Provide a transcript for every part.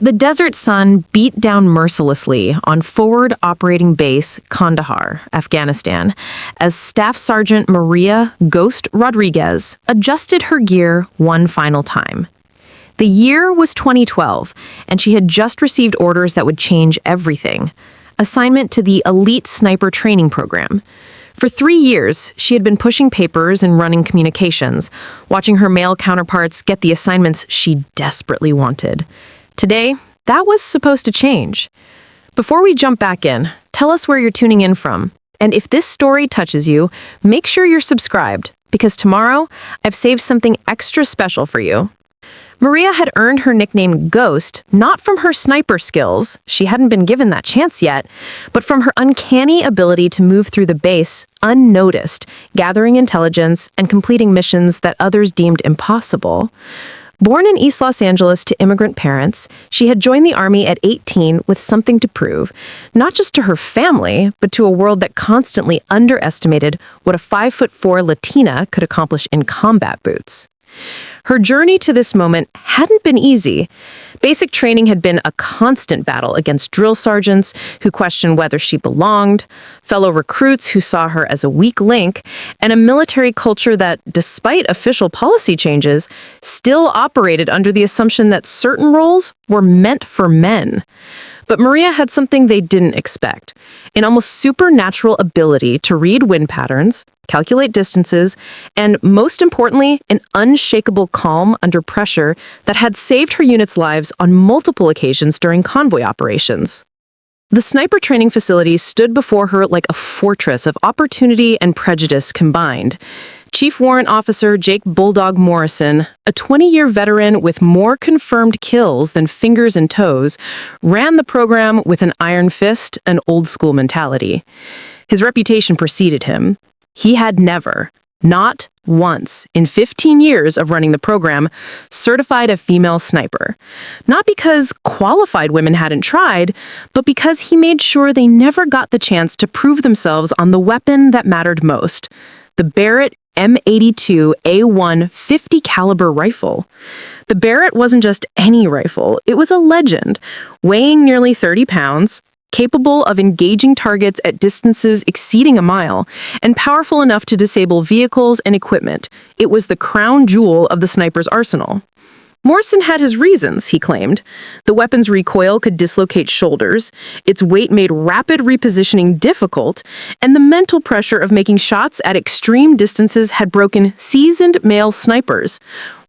The desert sun beat down mercilessly on Forward Operating Base Kandahar, Afghanistan, as Staff Sergeant Maria "Ghost" Rodriguez adjusted her gear one final time. The year was 2012, and she had just received orders that would change everything. Assignment to the Elite Sniper Training Program. For 3 years, she had been pushing papers and running communications, watching her male counterparts get the assignments she desperately wanted. Today, that was supposed to change. Before we jump back in, tell us where you're tuning in from. And if this story touches you, make sure you're subscribed, because tomorrow, I've saved something extra special for you. Maria had earned her nickname Ghost not from her sniper skills, she hadn't been given that chance yet, but from her uncanny ability to move through the base unnoticed, gathering intelligence and completing missions that others deemed impossible. Born in East Los Angeles to immigrant parents, she had joined the Army at 18 with something to prove, not just to her family, but to a world that constantly underestimated what a 5'4" Latina could accomplish in combat boots. Her journey to this moment hadn't been easy. Basic training had been a constant battle against drill sergeants who questioned whether she belonged, fellow recruits who saw her as a weak link, and a military culture that, despite official policy changes, still operated under the assumption that certain roles were meant for men. But Maria had something they didn't expect, an almost supernatural ability to read wind patterns, calculate distances, and, most importantly, an unshakable calm under pressure that had saved her unit's lives on multiple occasions during convoy operations. The sniper training facility stood before her like a fortress of opportunity and prejudice combined. Chief Warrant Officer Jake Bulldog Morrison, a 20-year veteran with more confirmed kills than fingers and toes, ran the program with an iron fist and old-school mentality. His reputation preceded him. He had never, not once, in 15 years of running the program, certified a female sniper. Not because qualified women hadn't tried, but because he made sure they never got the chance to prove themselves on the weapon that mattered most, the Barrett M82 A1 50 caliber rifle. The Barrett wasn't just any rifle, it was a legend, weighing nearly 30 pounds, capable of engaging targets at distances exceeding a mile, and powerful enough to disable vehicles and equipment. It was the crown jewel of the sniper's arsenal. Morrison had his reasons, he claimed. The weapon's recoil could dislocate shoulders, its weight made rapid repositioning difficult, and the mental pressure of making shots at extreme distances had broken seasoned male snipers.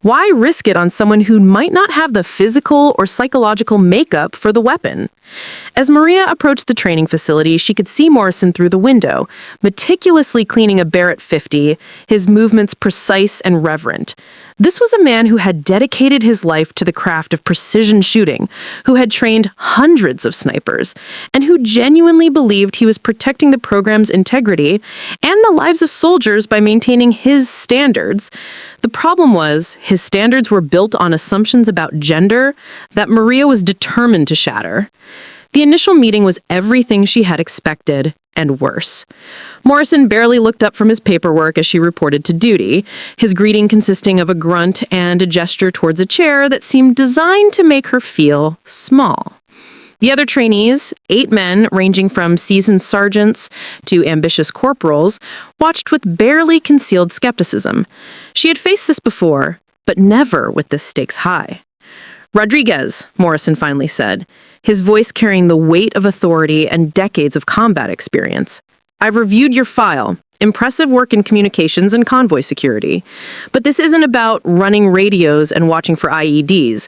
Why risk it on someone who might not have the physical or psychological makeup for the weapon? As Maria approached the training facility, she could see Morrison through the window, meticulously cleaning a Barrett 50, his movements precise and reverent. This was a man who had dedicated his life to the craft of precision shooting, who had trained hundreds of snipers, and who genuinely believed he was protecting the program's integrity and the lives of soldiers by maintaining his standards. The problem was, his standards were built on assumptions about gender that Maria was determined to shatter. The initial meeting was everything she had expected, and worse. Morrison barely looked up from his paperwork as she reported to duty, his greeting consisting of a grunt and a gesture towards a chair that seemed designed to make her feel small. The other trainees, 8 men ranging from seasoned sergeants to ambitious corporals, watched with barely concealed skepticism. She had faced this before, but never with the stakes high. "Rodriguez," Morrison finally said, his voice carrying the weight of authority and decades of combat experience. "I've reviewed your file. Impressive work in communications and convoy security. But this isn't about running radios and watching for IEDs.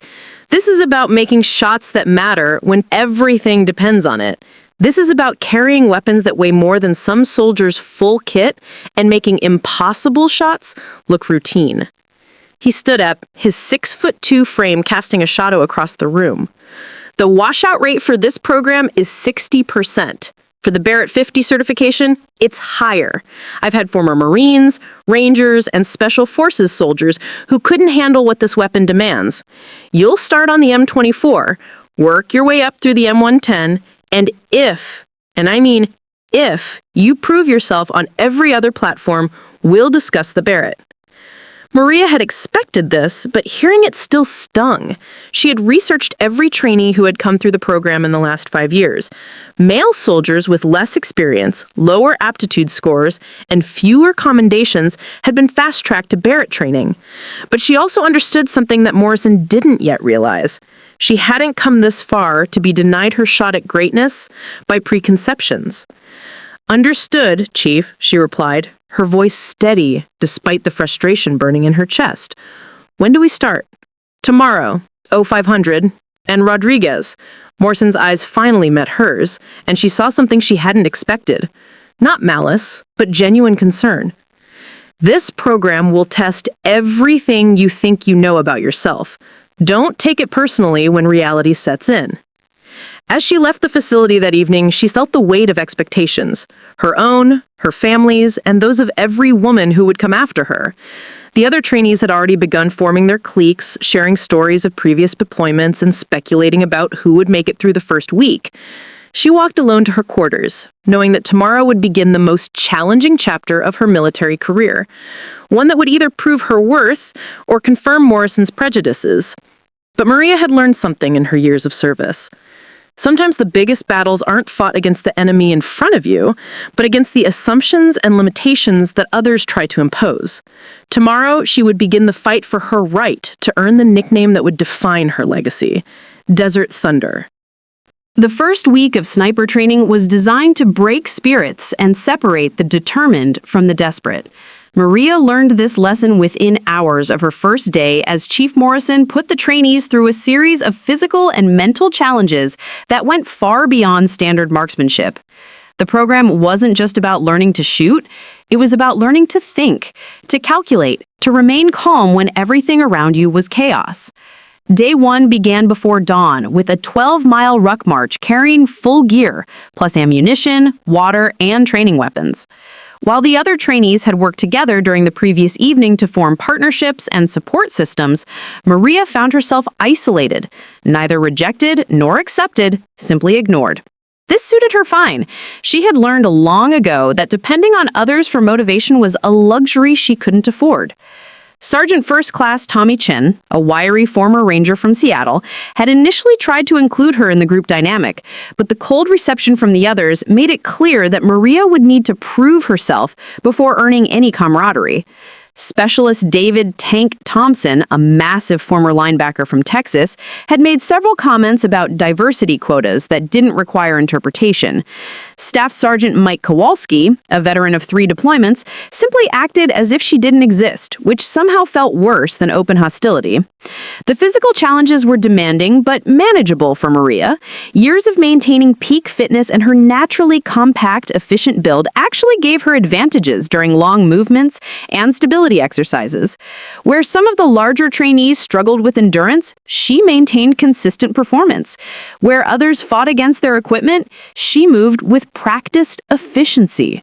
This is about making shots that matter when everything depends on it. This is about carrying weapons that weigh more than some soldiers' full kit and making impossible shots look routine." He stood up, his 6'2" frame casting a shadow across the room. "The washout rate for this program is 60%. For the Barrett 50 certification, it's higher. I've had former Marines, Rangers, and Special Forces soldiers who couldn't handle what this weapon demands. You'll start on the M24, work your way up through the M110, and if, and I mean if, you prove yourself on every other platform, we'll discuss the Barrett." Maria had expected this, but hearing it still stung. She had researched every trainee who had come through the program in the last 5 years. Male soldiers with less experience, lower aptitude scores, and fewer commendations had been fast-tracked to Barrett training. But she also understood something that Morrison didn't yet realize. She hadn't come this far to be denied her shot at greatness by preconceptions. "Understood, Chief," she replied, her voice steady despite the frustration burning in her chest. "When do we start?" "Tomorrow, 0500. And Rodriguez." Morrison's eyes finally met hers, and she saw something she hadn't expected. Not malice, but genuine concern. "This program will test everything you think you know about yourself. Don't take it personally when reality sets in." As she left the facility that evening, she felt the weight of expectations. Her own, her family's, and those of every woman who would come after her. The other trainees had already begun forming their cliques, sharing stories of previous deployments and speculating about who would make it through the first week. She walked alone to her quarters, knowing that tomorrow would begin the most challenging chapter of her military career. One that would either prove her worth or confirm Morrison's prejudices. But Maria had learned something in her years of service. Sometimes the biggest battles aren't fought against the enemy in front of you, but against the assumptions and limitations that others try to impose. Tomorrow, she would begin the fight for her right to earn the nickname that would define her legacy: Desert Thunder. The first week of sniper training was designed to break spirits and separate the determined from the desperate. Maria learned this lesson within hours of her first day as Chief Morrison put the trainees through a series of physical and mental challenges that went far beyond standard marksmanship. The program wasn't just about learning to shoot, it was about learning to think, to calculate, to remain calm when everything around you was chaos. Day 1 began before dawn with a 12-mile ruck march carrying full gear, plus ammunition, water, and training weapons. While the other trainees had worked together during the previous evening to form partnerships and support systems, Maria found herself isolated, neither rejected nor accepted, simply ignored. This suited her fine. She had learned long ago that depending on others for motivation was a luxury she couldn't afford. Sergeant First Class Tommy Chin, a wiry former ranger from Seattle, had initially tried to include her in the group dynamic, but the cold reception from the others made it clear that Maria would need to prove herself before earning any camaraderie. Specialist David Tank Thompson, a massive former linebacker from Texas, had made several comments about diversity quotas that didn't require interpretation. Staff Sergeant Mike Kowalski, a veteran of 3 deployments, simply acted as if she didn't exist, which somehow felt worse than open hostility. The physical challenges were demanding but manageable for Maria. Years of maintaining peak fitness and her naturally compact, efficient build actually gave her advantages during long movements and stability exercises. Where some of the larger trainees struggled with endurance, she maintained consistent performance. Where others fought against their equipment, she moved with practiced efficiency.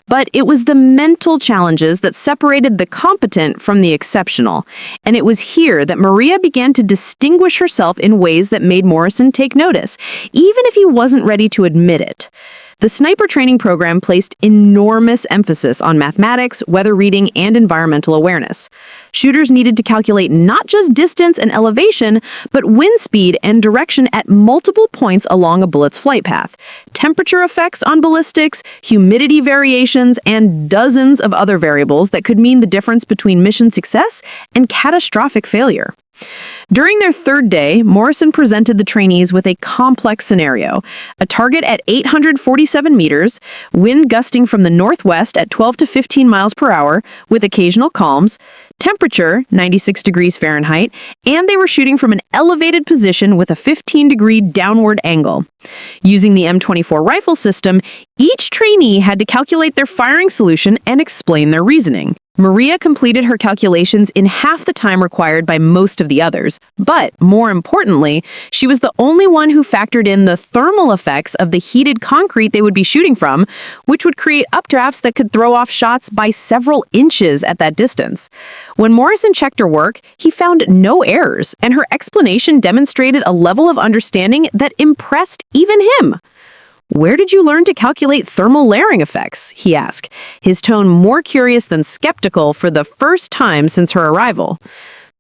But it was the mental challenges that separated the competent from the exceptional, and it was here that Maria began to distinguish herself in ways that made Morrison take notice, even if he wasn't ready to admit it. The sniper training program placed enormous emphasis on mathematics, weather reading, and environmental awareness. Shooters needed to calculate not just distance and elevation, but wind speed and direction at multiple points along a bullet's flight path, temperature effects on ballistics, humidity variations, and dozens of other variables that could mean the difference between mission success and catastrophic failure. During their third day, Morrison presented the trainees with a complex scenario: a target at 847 meters, wind gusting from the northwest at 12 to 15 miles per hour, with occasional calms, temperature 96 degrees Fahrenheit, and they were shooting from an elevated position with a 15-degree downward angle. Using the M24 rifle system, each trainee had to calculate their firing solution and explain their reasoning. Maria completed her calculations in half the time required by most of the others, but more importantly, she was the only one who factored in the thermal effects of the heated concrete they would be shooting from, which would create updrafts that could throw off shots by several inches at that distance. When Morrison checked her work, he found no errors, and her explanation demonstrated a level of understanding that impressed even him. "Where did you learn to calculate thermal layering effects?" he asked, his tone more curious than skeptical for the first time since her arrival.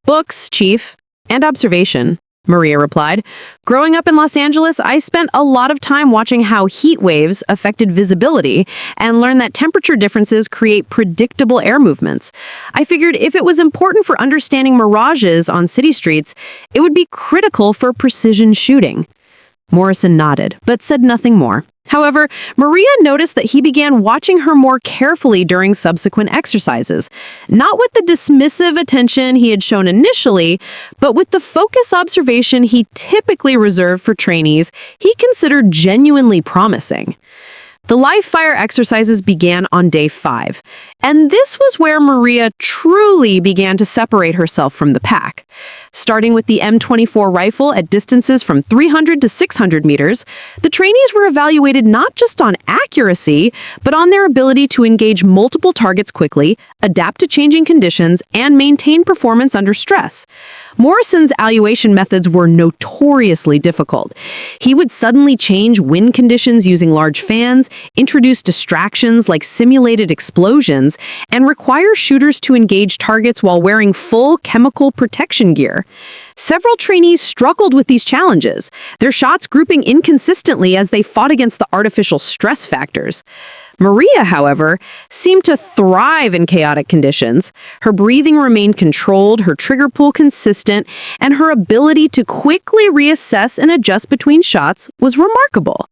"Books, Chief, and observation," Maria replied. "Growing up in Los Angeles, I spent a lot of time watching how heat waves affected visibility and learned that temperature differences create predictable air movements. I figured if it was important for understanding mirages on city streets, it would be critical for precision shooting." Morrison nodded, but said nothing more. However, Maria noticed that he began watching her more carefully during subsequent exercises, not with the dismissive attention he had shown initially, but with the focused observation he typically reserved for trainees he considered genuinely promising. The live fire exercises began on day 5, and this was where Maria truly began to separate herself from the pack. Starting with the M24 rifle at distances from 300 to 600 meters, the trainees were evaluated not just on accuracy, but on their ability to engage multiple targets quickly, adapt to changing conditions, and maintain performance under stress. Morrison's evaluation methods were notoriously difficult. He would suddenly change wind conditions using large fans, introduce distractions like simulated explosions, and require shooters to engage targets while wearing full chemical protection gear. Several trainees struggled with these challenges, their shots grouping inconsistently as they fought against the artificial stress factors. Maria, however, seemed to thrive in chaotic conditions. Her breathing remained controlled, her trigger pull consistent, and her ability to quickly reassess and adjust between shots was remarkable.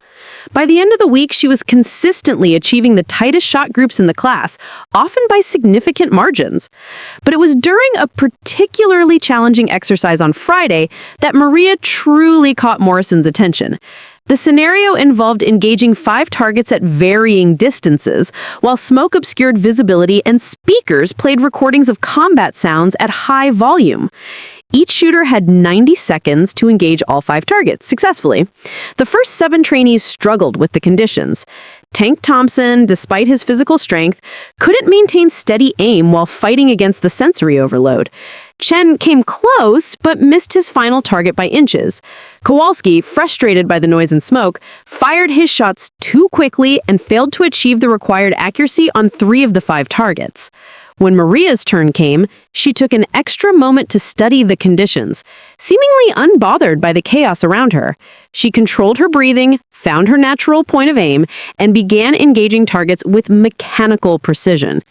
By the end of the week, she was consistently achieving the tightest shot groups in the class, often by significant margins. But it was during a particularly challenging exercise on Friday that Maria truly caught Morrison's attention. The scenario involved engaging 5 targets at varying distances, while smoke obscured visibility and speakers played recordings of combat sounds at high volume. Each shooter had 90 seconds to engage all 5 targets successfully. The first 7 trainees struggled with the conditions. Tank Thompson, despite his physical strength, couldn't maintain steady aim while fighting against the sensory overload. Chen came close, but missed his final target by inches. Kowalski, frustrated by the noise and smoke, fired his shots too quickly and failed to achieve the required accuracy on 3 of the 5 targets. When Maria's turn came, she took an extra moment to study the conditions, seemingly unbothered by the chaos around her. She controlled her breathing, found her natural point of aim, and began engaging targets with mechanical precision.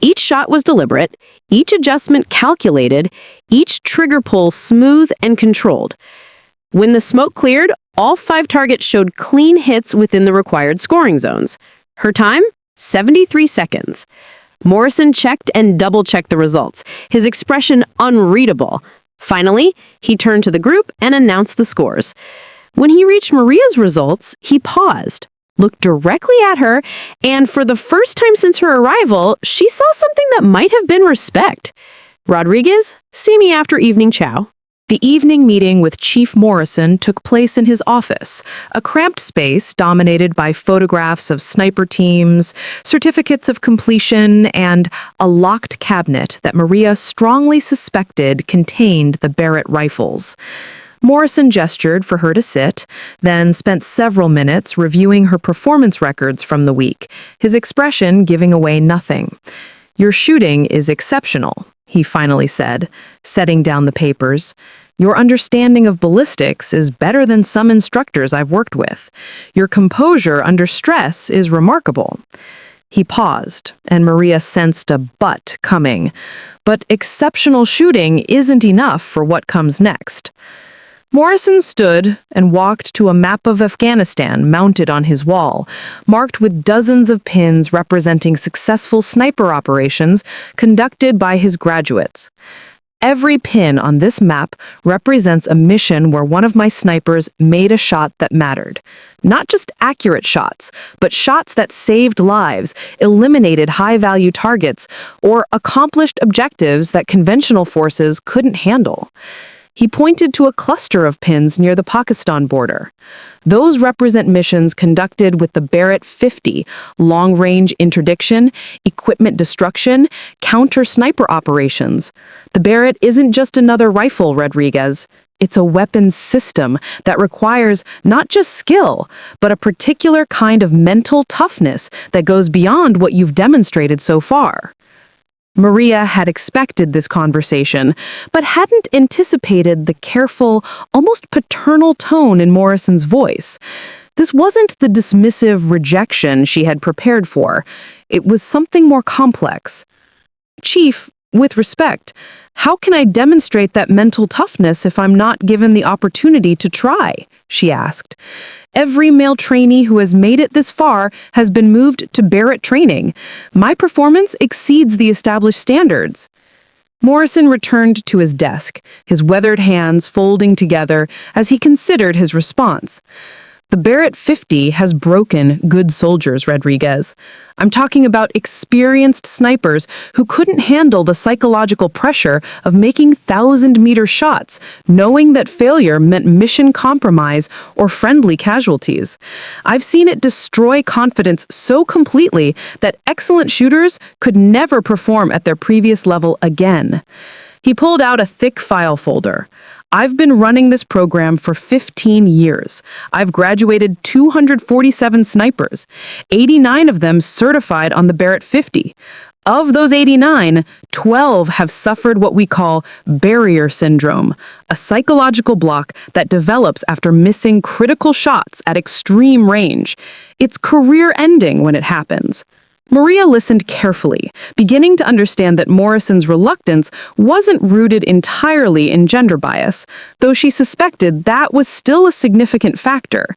Each shot was deliberate, each adjustment calculated, each trigger pull smooth and controlled. When the smoke cleared, all 5 targets showed clean hits within the required scoring zones. Her time? 73 seconds. Morrison checked and double-checked the results, his expression unreadable. Finally, he turned to the group and announced the scores. When he reached Maria's results, he paused, looked directly at her, and for the first time since her arrival, she saw something that might have been respect. "Rodriguez, see me after evening chow." The evening meeting with Chief Morrison took place in his office, a cramped space dominated by photographs of sniper teams, certificates of completion, and a locked cabinet that Maria strongly suspected contained the Barrett rifles. Morrison gestured for her to sit, then spent several minutes reviewing her performance records from the week, his expression giving away nothing. "Your shooting is exceptional," he finally said, setting down the papers. "Your understanding of ballistics is better than some instructors I've worked with. Your composure under stress is remarkable." He paused, and Maria sensed a but coming. But exceptional shooting isn't enough for what comes next. Morrison stood and walked to a map of Afghanistan mounted on his wall, marked with dozens of pins representing successful sniper operations conducted by his graduates. "Every pin on this map represents a mission where one of my snipers made a shot that mattered. Not just accurate shots, but shots that saved lives, eliminated high-value targets, or accomplished objectives that conventional forces couldn't handle." He pointed to a cluster of pins near the Pakistan border. "Those represent missions conducted with the Barrett 50, long-range interdiction, equipment destruction, counter-sniper operations. The Barrett isn't just another rifle, Rodriguez. It's a weapons system that requires not just skill, but a particular kind of mental toughness that goes beyond what you've demonstrated so far. Maria had expected this conversation, but hadn't anticipated the careful, almost paternal tone in Morrison's voice. This wasn't the dismissive rejection she had prepared for. It was something more complex. "Chief, with respect, how can I demonstrate that mental toughness if I'm not given the opportunity to try?" she asked. "Every male trainee who has made it this far has been moved to Barrett training. My performance exceeds the established standards." Morrison returned to his desk, his weathered hands folding together as he considered his response. "The Barrett 50 has broken good soldiers, Rodriguez. I'm talking about experienced snipers who couldn't handle the psychological pressure of making 1,000-meter shots, knowing that failure meant mission compromise or friendly casualties. I've seen it destroy confidence so completely that excellent shooters could never perform at their previous level again." He pulled out a thick file folder. "I've been running this program for 15 years. I've graduated 247 snipers, 89 of them certified on the Barrett 50. Of those 89, 12 have suffered what we call barrier syndrome, a psychological block that develops after missing critical shots at extreme range. It's career-ending when it happens." Maria listened carefully, beginning to understand that Morrison's reluctance wasn't rooted entirely in gender bias, though she suspected that was still a significant factor.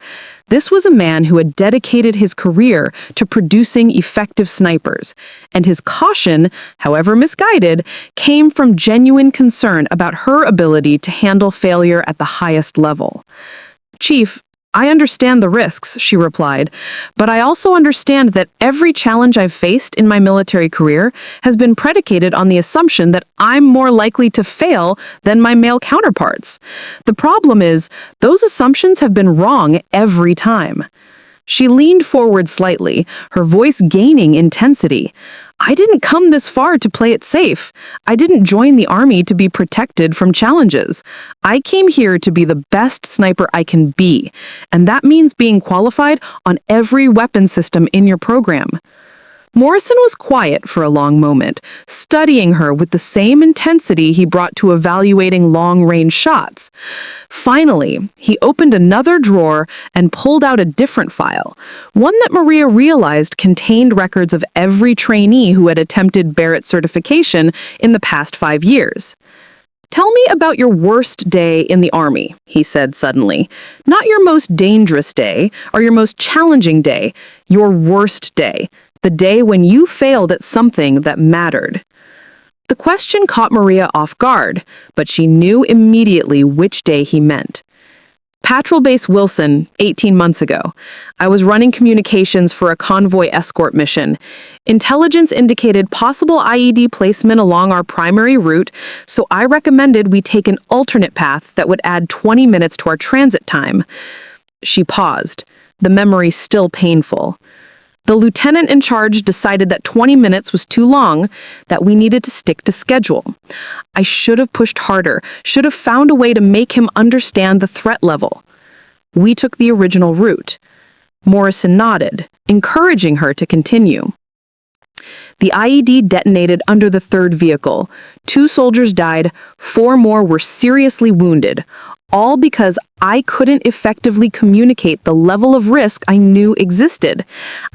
This was a man who had dedicated his career to producing effective snipers, and his caution, however misguided, came from genuine concern about her ability to handle failure at the highest level. "Chief, I understand the risks," she replied, "but I also understand that every challenge I've faced in my military career has been predicated on the assumption that I'm more likely to fail than my male counterparts. The problem is, those assumptions have been wrong every time." She leaned forward slightly, her voice gaining intensity. "I didn't come this far to play it safe. I didn't join the army to be protected from challenges. I came here to be the best sniper I can be, and that means being qualified on every weapon system in your program." Morrison was quiet for a long moment, studying her with the same intensity he brought to evaluating long-range shots. Finally, he opened another drawer and pulled out a different file, one that Maria realized contained records of every trainee who had attempted Barrett certification in the past 5 years. "Tell me about your worst day in the Army," he said suddenly. "Not your most dangerous day or your most challenging day, your worst day. The day when you failed at something that mattered." The question caught Maria off guard, but she knew immediately which day he meant. "Patrol Base Wilson, 18 months ago. I was running communications for a convoy escort mission. Intelligence indicated possible IED placement along our primary route, so I recommended we take an alternate path that would add 20 minutes to our transit time." She paused, the memory still painful. "The lieutenant in charge decided that 20 minutes was too long, that we needed to stick to schedule. I should have pushed harder, should have found a way to make him understand the threat level. We took the original route." Morrison nodded, encouraging her to continue. "The IED detonated under the third vehicle. 2 soldiers died, 4 more were seriously wounded, all because I couldn't effectively communicate the level of risk I knew existed.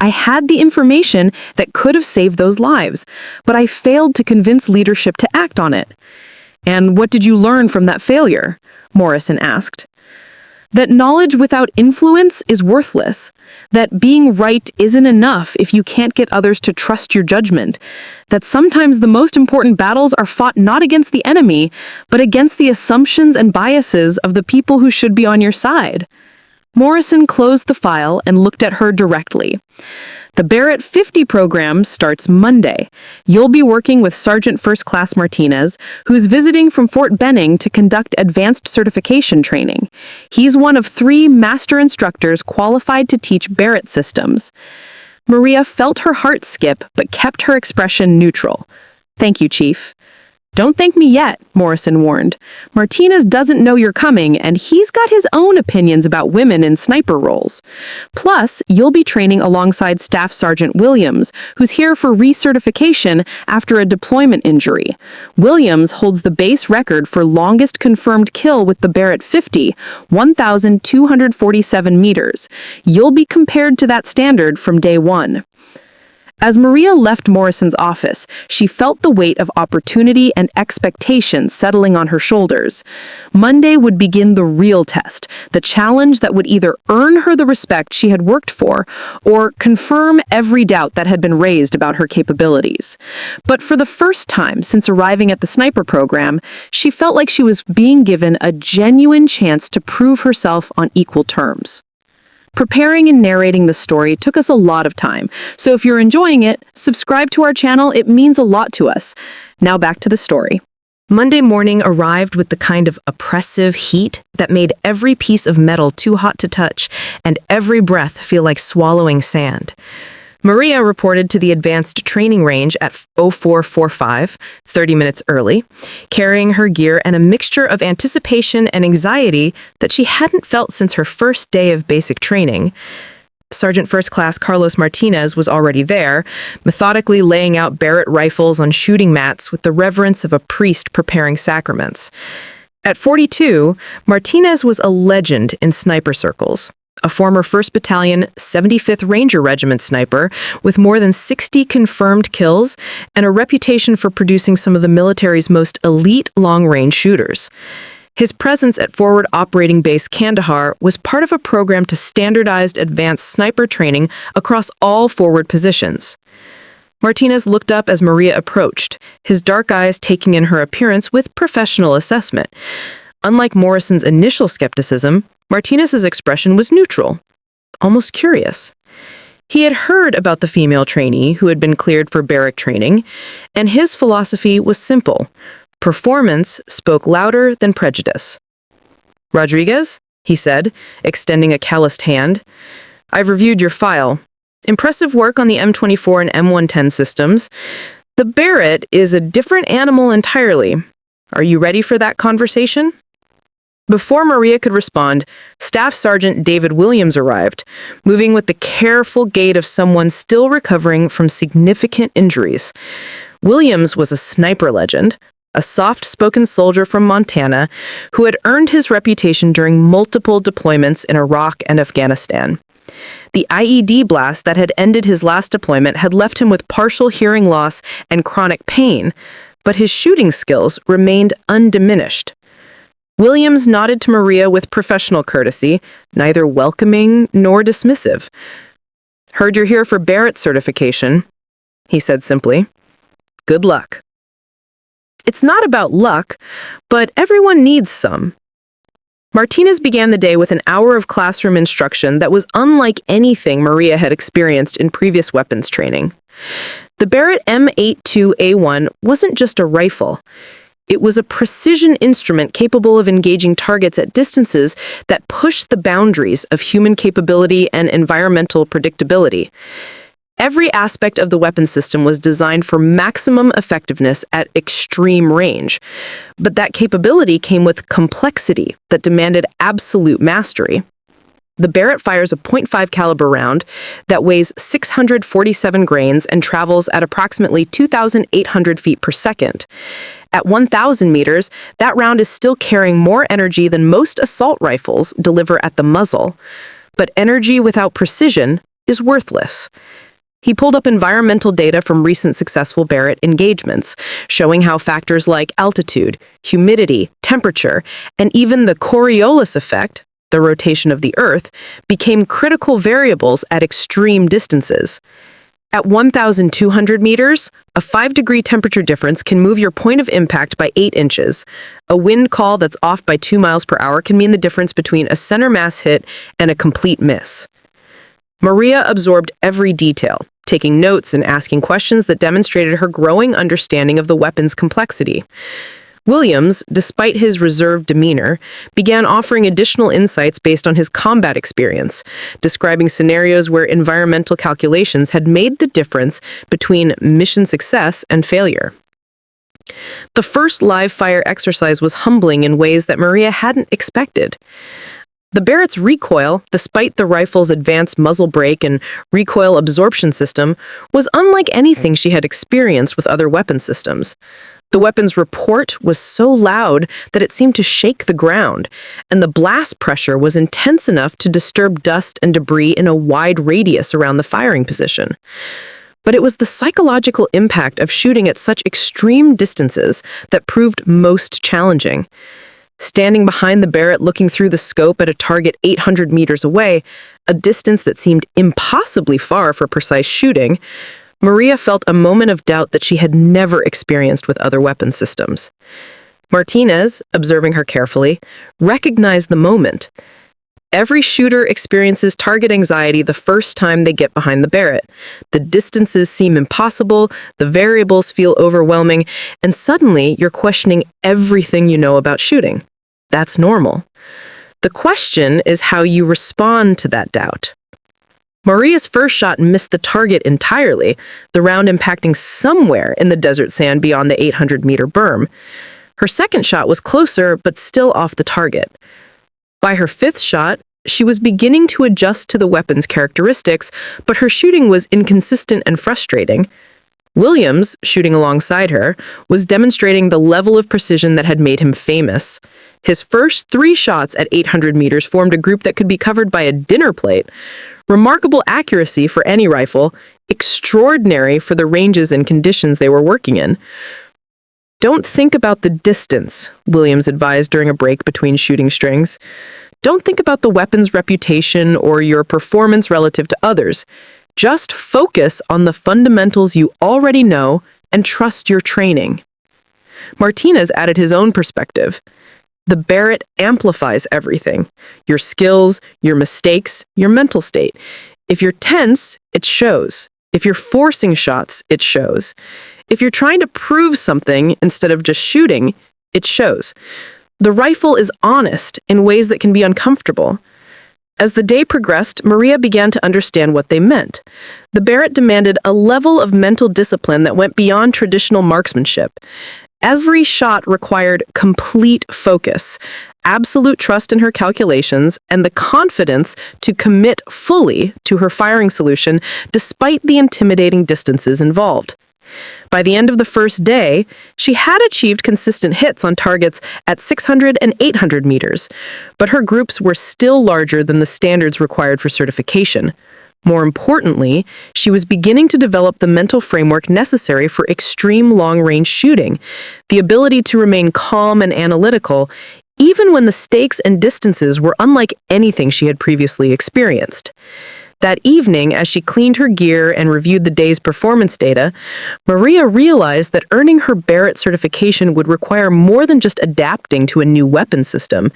I had the information that could have saved those lives, but I failed to convince leadership to act on it." "And what did you learn from that failure?" Morrison asked. "That knowledge without influence is worthless. That being right isn't enough if you can't get others to trust your judgment. That sometimes the most important battles are fought not against the enemy, but against the assumptions and biases of the people who should be on your side." Morrison closed the file and looked at her directly. "The Barrett 50 program starts Monday. You'll be working with Sergeant First Class Martinez, who's visiting from Fort Benning to conduct advanced certification training. He's one of 3 master instructors qualified to teach Barrett systems." Maria felt her heart skip but kept her expression neutral. "Thank you, Chief." Don't thank me yet, Morrison warned. Martinez doesn't know you're coming, and he's got his own opinions about women in sniper roles. Plus, you'll be training alongside Staff Sergeant Williams, who's here for recertification after a deployment injury. Williams holds the base record for longest confirmed kill with the Barrett 50, 1,247 meters. You'll be compared to that standard from day one. As Maria left Morrison's office, she felt the weight of opportunity and expectation settling on her shoulders. Monday would begin the real test, the challenge that would either earn her the respect she had worked for or confirm every doubt that had been raised about her capabilities. But for the first time since arriving at the sniper program, she felt like she was being given a genuine chance to prove herself on equal terms. Preparing and narrating the story took us a lot of time, so if you're enjoying it, subscribe to our channel. It means a lot to us. Now back to the story. Monday morning arrived with the kind of oppressive heat that made every piece of metal too hot to touch and every breath feel like swallowing sand. Maria reported to the advanced training range at 0445, 30 minutes early, carrying her gear and a mixture of anticipation and anxiety that she hadn't felt since her first day of basic training. Sergeant First Class Carlos Martinez was already there, methodically laying out Barrett rifles on shooting mats with the reverence of a priest preparing sacraments. At 42, Martinez was a legend in sniper circles. A former 1st Battalion, 75th Ranger Regiment sniper with more than 60 confirmed kills and a reputation for producing some of the military's most elite long-range shooters. His presence at Forward Operating Base Kandahar was part of a program to standardize advanced sniper training across all forward positions. Martinez looked up as Maria approached, his dark eyes taking in her appearance with professional assessment. Unlike Morrison's initial skepticism, Martinez's expression was neutral, almost curious. He had heard about the female trainee who had been cleared for barrack training, and his philosophy was simple. Performance spoke louder than prejudice. "Rodriguez," he said, extending a calloused hand, "I've reviewed your file. Impressive work on the M24 and M110 systems. The Barrett is a different animal entirely. Are you ready for that conversation?" Before Maria could respond, Staff Sergeant David Williams arrived, moving with the careful gait of someone still recovering from significant injuries. Williams was a sniper legend, a soft-spoken soldier from Montana who had earned his reputation during multiple deployments in Iraq and Afghanistan. The IED blast that had ended his last deployment had left him with partial hearing loss and chronic pain, but his shooting skills remained undiminished. Williams nodded to Maria with professional courtesy, neither welcoming nor dismissive. "Heard you're here for Barrett certification," he said simply. "Good luck." It's not about luck, but everyone needs some. Martinez began the day with an hour of classroom instruction that was unlike anything Maria had experienced in previous weapons training. The Barrett M82A1 wasn't just a rifle. It was a precision instrument capable of engaging targets at distances that pushed the boundaries of human capability and environmental predictability. Every aspect of the weapon system was designed for maximum effectiveness at extreme range, but that capability came with complexity that demanded absolute mastery. The Barrett fires a .5 caliber round that weighs 647 grains and travels at approximately 2,800 feet per second. At 1,000 meters, that round is still carrying more energy than most assault rifles deliver at the muzzle. But energy without precision is worthless. He pulled up environmental data from recent successful Barrett engagements, showing how factors like altitude, humidity, temperature, and even the Coriolis effect, the rotation of the Earth, became critical variables at extreme distances. At 1,200 meters, a 5-degree temperature difference can move your point of impact by 8 inches. A wind call that's off by 2 miles per hour can mean the difference between a center mass hit and a complete miss. Maria absorbed every detail, taking notes and asking questions that demonstrated her growing understanding of the weapon's complexity. Williams, despite his reserved demeanor, began offering additional insights based on his combat experience, describing scenarios where environmental calculations had made the difference between mission success and failure. The first live fire exercise was humbling in ways that Maria hadn't expected. The Barrett's recoil, despite the rifle's advanced muzzle brake and recoil absorption system, was unlike anything she had experienced with other weapon systems. The weapon's report was so loud that it seemed to shake the ground, and the blast pressure was intense enough to disturb dust and debris in a wide radius around the firing position. But it was the psychological impact of shooting at such extreme distances that proved most challenging. Standing behind the Barrett looking through the scope at a target 800 meters away, a distance that seemed impossibly far for precise shooting, Maria felt a moment of doubt that she had never experienced with other weapon systems. Martinez, observing her carefully, recognized the moment. Every shooter experiences target anxiety the first time they get behind the Barrett. The distances seem impossible, the variables feel overwhelming, and suddenly you're questioning everything you know about shooting. That's normal. The question is how you respond to that doubt. Maria's first shot missed the target entirely, the round impacting somewhere in the desert sand beyond the 800-meter berm. Her second shot was closer, but still off the target. By her fifth shot, she was beginning to adjust to the weapon's characteristics, but her shooting was inconsistent and frustrating. Williams, shooting alongside her, was demonstrating the level of precision that had made him famous. His first 3 shots at 800 meters formed a group that could be covered by a dinner plate. Remarkable accuracy for any rifle, extraordinary for the ranges and conditions they were working in. "Don't think about the distance," Williams advised during a break between shooting strings. "Don't think about the weapon's reputation or your performance relative to others. Just focus on the fundamentals you already know and trust your training." Martinez added his own perspective. The Barrett amplifies everything: your skills, your mistakes, your mental state. If you're tense, it shows. If you're forcing shots, it shows. If you're trying to prove something instead of just shooting, it shows. The rifle is honest in ways that can be uncomfortable. As the day progressed, Maria began to understand what they meant. The Barrett demanded a level of mental discipline that went beyond traditional marksmanship. Every shot required complete focus, absolute trust in her calculations, and the confidence to commit fully to her firing solution despite the intimidating distances involved. By the end of the first day, she had achieved consistent hits on targets at 600 and 800 meters, but her groups were still larger than the standards required for certification. More importantly, she was beginning to develop the mental framework necessary for extreme long-range shooting, the ability to remain calm and analytical, even when the stakes and distances were unlike anything she had previously experienced. That evening, as she cleaned her gear and reviewed the day's performance data, Maria realized that earning her Barrett certification would require more than just adapting to a new weapon system.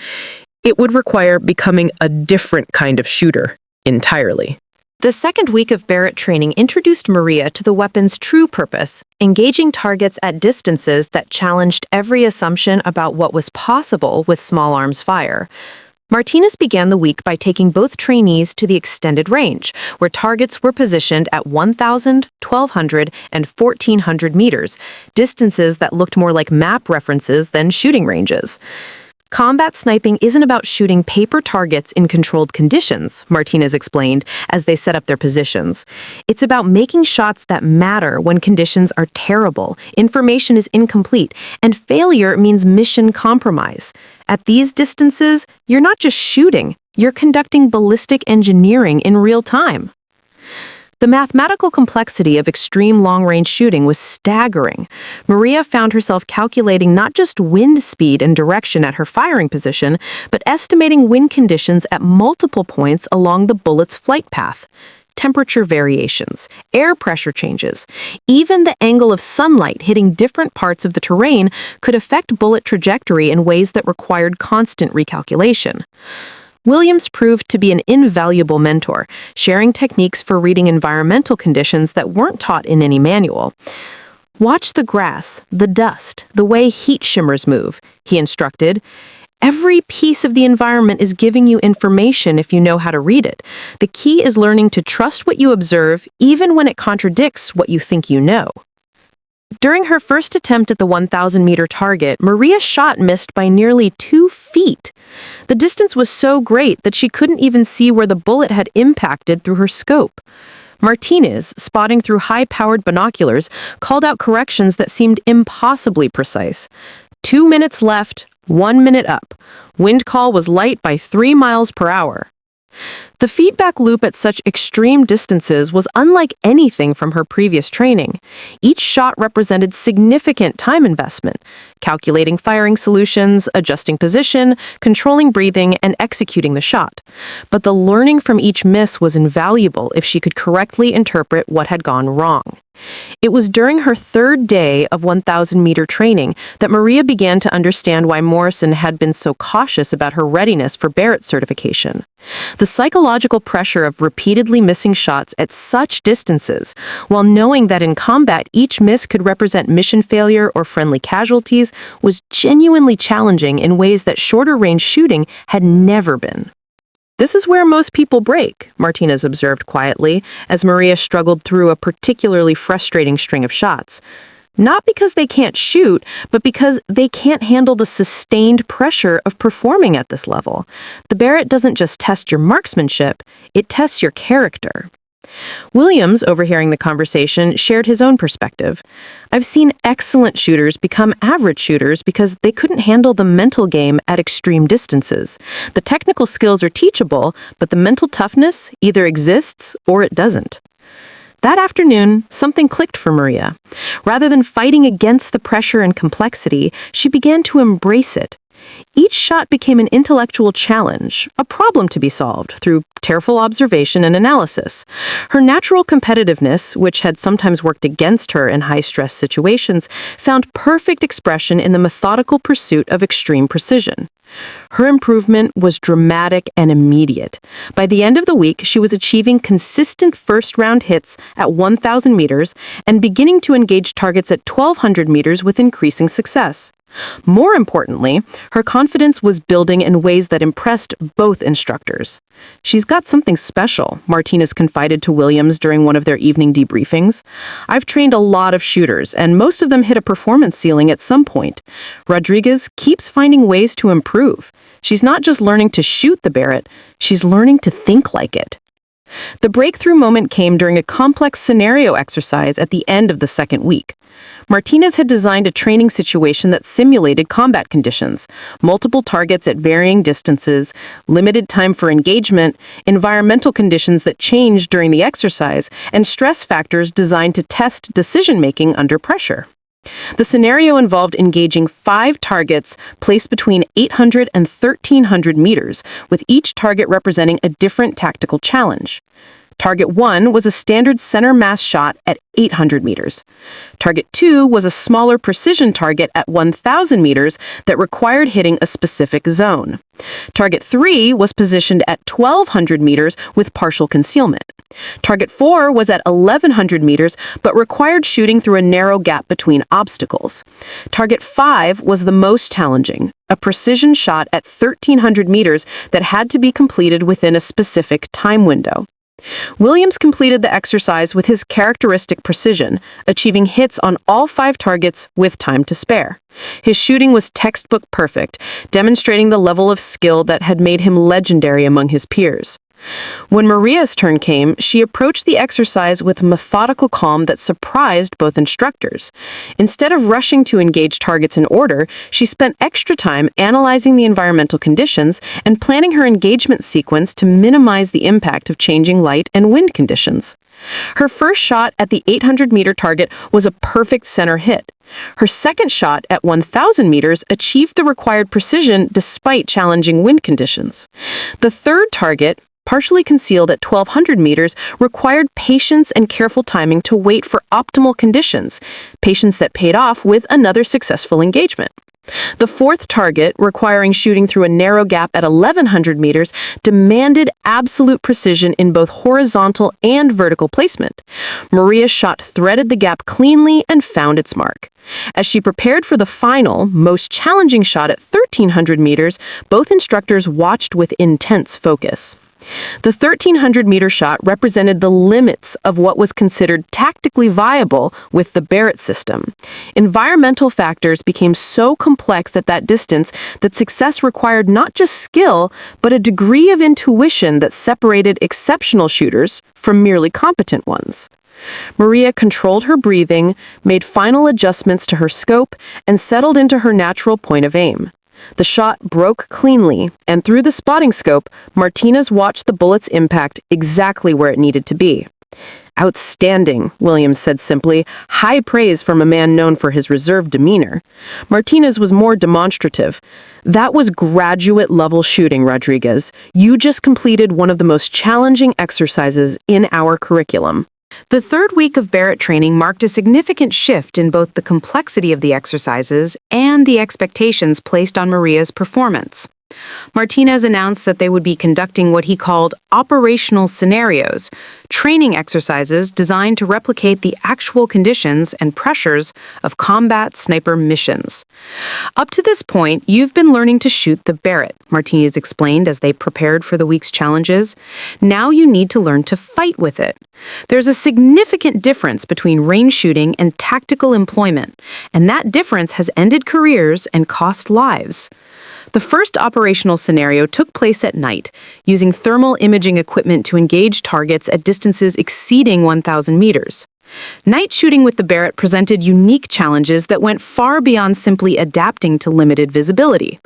It would require becoming a different kind of shooter entirely. The second week of Barrett training introduced Maria to the weapon's true purpose, engaging targets at distances that challenged every assumption about what was possible with small arms fire. Martinez began the week by taking both trainees to the extended range, where targets were positioned at 1,000, 1,200, and 1,400 meters, distances that looked more like map references than shooting ranges. Combat sniping isn't about shooting paper targets in controlled conditions, Martinez explained as they set up their positions. It's about making shots that matter when conditions are terrible, information is incomplete, and failure means mission compromise. At these distances, you're not just shooting, you're conducting ballistic engineering in real time. The mathematical complexity of extreme long-range shooting was staggering. Maria found herself calculating not just wind speed and direction at her firing position, but estimating wind conditions at multiple points along the bullet's flight path. Temperature variations, air pressure changes, even the angle of sunlight hitting different parts of the terrain could affect bullet trajectory in ways that required constant recalculation. Williams proved to be an invaluable mentor, sharing techniques for reading environmental conditions that weren't taught in any manual. "Watch the grass, the dust, the way heat shimmers move," he instructed. "Every piece of the environment is giving you information if you know how to read it. The key is learning to trust what you observe, even when it contradicts what you think you know." During her first attempt at the 1,000-meter target, Maria's shot missed by nearly 2 feet. The distance was so great that she couldn't even see where the bullet had impacted through her scope. Martinez, spotting through high-powered binoculars, called out corrections that seemed impossibly precise. 2 minutes left, 1 minute up. Wind call was light by 3 miles per hour. The feedback loop at such extreme distances was unlike anything from her previous training. Each shot represented significant time investment, calculating firing solutions, adjusting position, controlling breathing, and executing the shot. But the learning from each miss was invaluable if she could correctly interpret what had gone wrong. It was during her third day of 1,000-meter training that Maria began to understand why Morrison had been so cautious about her readiness for Barrett certification. The psychological pressure of repeatedly missing shots at such distances, while knowing that in combat each miss could represent mission failure or friendly casualties, was genuinely challenging in ways that shorter-range shooting had never been. "This is where most people break," Martinez observed quietly, as Maria struggled through a particularly frustrating string of shots. Not because they can't shoot, but because they can't handle the sustained pressure of performing at this level. The Barrett doesn't just test your marksmanship, it tests your character. Williams, overhearing the conversation, shared his own perspective. "I've seen excellent shooters become average shooters because they couldn't handle the mental game at extreme distances. The technical skills are teachable, but the mental toughness either exists or it doesn't." That afternoon, something clicked for Maria. Rather than fighting against the pressure and complexity, she began to embrace it. Each shot became an intellectual challenge, a problem to be solved through careful observation and analysis. Her natural competitiveness, which had sometimes worked against her in high-stress situations, found perfect expression in the methodical pursuit of extreme precision. Her improvement was dramatic and immediate. By the end of the week, she was achieving consistent first-round hits at 1,000 meters and beginning to engage targets at 1,200 meters with increasing success. More importantly, her confidence was building in ways that impressed both instructors. "She's got something special," Martinez confided to Williams during one of their evening debriefings. "I've trained a lot of shooters, and most of them hit a performance ceiling at some point. Rodriguez keeps finding ways to improve. She's not just learning to shoot the Barrett, she's learning to think like it." The breakthrough moment came during a complex scenario exercise at the end of the second week. Martinez had designed a training situation that simulated combat conditions, multiple targets at varying distances, limited time for engagement, environmental conditions that changed during the exercise, and stress factors designed to test decision-making under pressure. The scenario involved engaging 5 targets placed between 800 and 1,300 meters, with each target representing a different tactical challenge. Target 1 was a standard center mass shot at 800 meters. Target 2 was a smaller precision target at 1,000 meters that required hitting a specific zone. Target 3 was positioned at 1,200 meters with partial concealment. Target 4 was at 1,100 meters but required shooting through a narrow gap between obstacles. Target 5 was the most challenging, a precision shot at 1,300 meters that had to be completed within a specific time window. Williams completed the exercise with his characteristic precision, achieving hits on all 5 targets with time to spare. His shooting was textbook perfect, demonstrating the level of skill that had made him legendary among his peers. When Maria's turn came, she approached the exercise with methodical calm that surprised both instructors. Instead of rushing to engage targets in order, she spent extra time analyzing the environmental conditions and planning her engagement sequence to minimize the impact of changing light and wind conditions. Her first shot at the 800-meter target was a perfect center hit. Her second shot at 1,000 meters achieved the required precision despite challenging wind conditions. The third target, partially concealed at 1,200 meters, required patience and careful timing to wait for optimal conditions, patience that paid off with another successful engagement. The fourth target, requiring shooting through a narrow gap at 1,100 meters, demanded absolute precision in both horizontal and vertical placement. Maria's shot threaded the gap cleanly and found its mark. As she prepared for the final, most challenging shot at 1,300 meters, both instructors watched with intense focus. The 1,300-meter shot represented the limits of what was considered tactical practically viable with the Barrett system. Environmental factors became so complex at that distance that success required not just skill, but a degree of intuition that separated exceptional shooters from merely competent ones. Maria controlled her breathing, made final adjustments to her scope, and settled into her natural point of aim. The shot broke cleanly, and through the spotting scope, Martinez watched the bullet's impact exactly where it needed to be. "Outstanding," Williams said simply, high praise from a man known for his reserved demeanor. Martinez was more demonstrative. "That was graduate-level shooting, Rodriguez. You just completed one of the most challenging exercises in our curriculum." The third week of Barrett training marked a significant shift in both the complexity of the exercises and the expectations placed on Maria's performance. Martinez announced that they would be conducting what he called operational scenarios, training exercises designed to replicate the actual conditions and pressures of combat sniper missions. "Up to this point, you've been learning to shoot the Barrett," Martinez explained as they prepared for the week's challenges. "Now you need to learn to fight with it. There's a significant difference between range shooting and tactical employment, and that difference has ended careers and cost lives." The first operational scenario took place at night, using thermal imaging equipment to engage targets at distances exceeding 1,000 meters. Night shooting with the Barrett presented unique challenges that went far beyond simply adapting to limited visibility.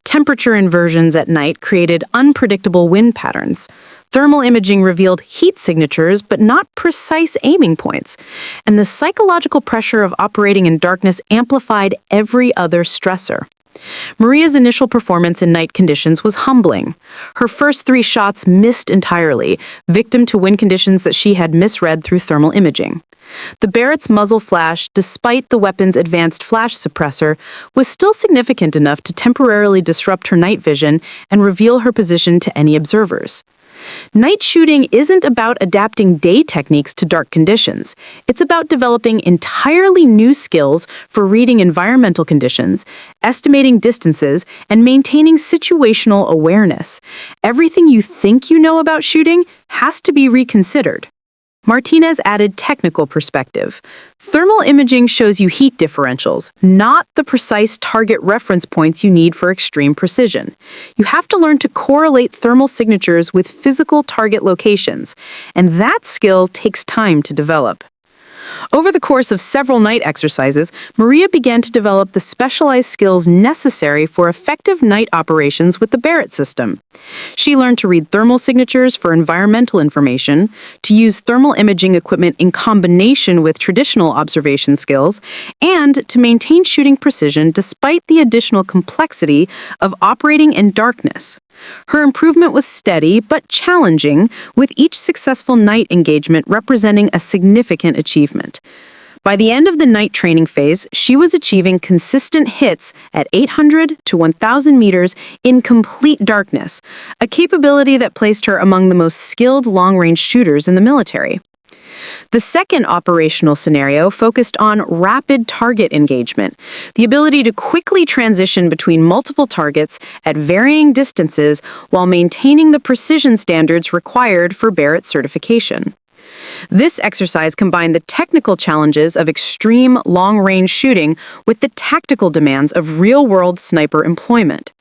Temperature inversions at night created unpredictable wind patterns. Thermal imaging revealed heat signatures but not precise aiming points, and the psychological pressure of operating in darkness amplified every other stressor. Maria's initial performance in night conditions was humbling. Her first 3 shots missed entirely, victim to wind conditions that she had misread through thermal imaging. The Barrett's muzzle flash, despite the weapon's advanced flash suppressor, was still significant enough to temporarily disrupt her night vision and reveal her position to any observers. Night shooting isn't about adapting day techniques to dark conditions. It's about developing entirely new skills for reading environmental conditions, estimating distances, and maintaining situational awareness. Everything you think you know about shooting has to be reconsidered. Martinez added technical perspective. Thermal imaging shows you heat differentials, not the precise target reference points you need for extreme precision. You have to learn to correlate thermal signatures with physical target locations, and that skill takes time to develop. Over the course of several night exercises, Maria began to develop the specialized skills necessary for effective night operations with the Barrett system. She learned to read thermal signatures for environmental information, to use thermal imaging equipment in combination with traditional observation skills, and to maintain shooting precision despite the additional complexity of operating in darkness. Her improvement was steady but challenging, with each successful night engagement representing a significant achievement. By the end of the night training phase, she was achieving consistent hits at 800 to 1,000 meters in complete darkness, a capability that placed her among the most skilled long-range shooters in the military. The second operational scenario focused on rapid target engagement, the ability to quickly transition between multiple targets at varying distances while maintaining the precision standards required for Barrett certification. This exercise combined the technical challenges of extreme long-range shooting with the tactical demands of real-world sniper employment.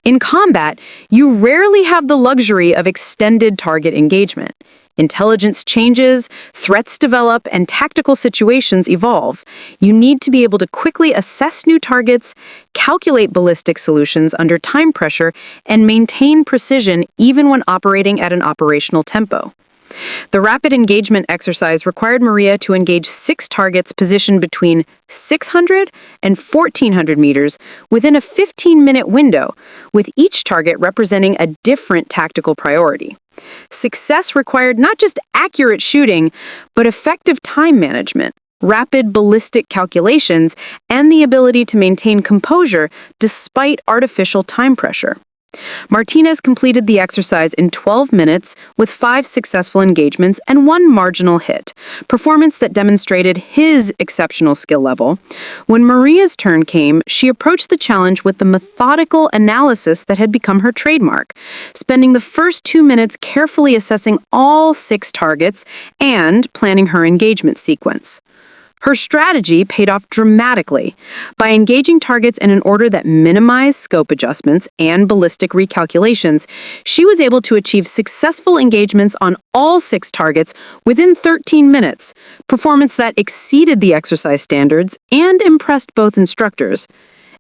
In combat, you rarely have the luxury of extended target engagement. Intelligence changes, threats develop, and tactical situations evolve. You need to be able to quickly assess new targets, calculate ballistic solutions under time pressure, and maintain precision even when operating at an operational tempo. The rapid engagement exercise required Maria to engage 6 targets positioned between 600 and 1,400 meters within a 15-minute window, with each target representing a different tactical priority. Success required not just accurate shooting, but effective time management, rapid ballistic calculations, and the ability to maintain composure despite artificial time pressure. Martinez completed the exercise in 12 minutes with 5 successful engagements and 1 marginal hit, performance that demonstrated his exceptional skill level. When Maria's turn came, she approached the challenge with the methodical analysis that had become her trademark, spending the first 2 minutes carefully assessing all 6 targets and planning her engagement sequence. Her strategy paid off dramatically. By engaging targets in an order that minimized scope adjustments and ballistic recalculations, she was able to achieve successful engagements on all 6 targets within 13 minutes, performance that exceeded the exercise standards and impressed both instructors.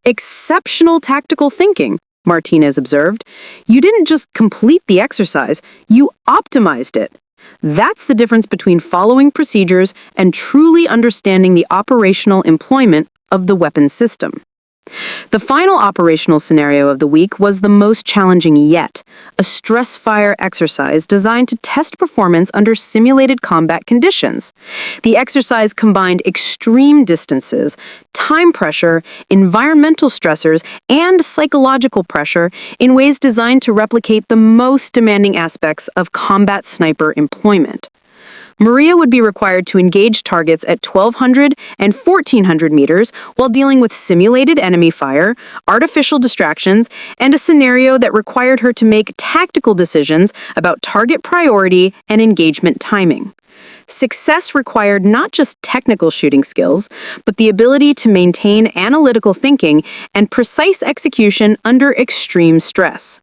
Exceptional tactical thinking, Martinez observed. You didn't just complete the exercise, you optimized it. That's the difference between following procedures and truly understanding the operational employment of the weapon system. The final operational scenario of the week was the most challenging yet, a stress fire exercise designed to test performance under simulated combat conditions. The exercise combined extreme distances, time pressure, environmental stressors, and psychological pressure in ways designed to replicate the most demanding aspects of combat sniper employment. Maria would be required to engage targets at 1,200 and 1,400 meters while dealing with simulated enemy fire, artificial distractions, and a scenario that required her to make tactical decisions about target priority and engagement timing. Success required not just technical shooting skills, but the ability to maintain analytical thinking and precise execution under extreme stress.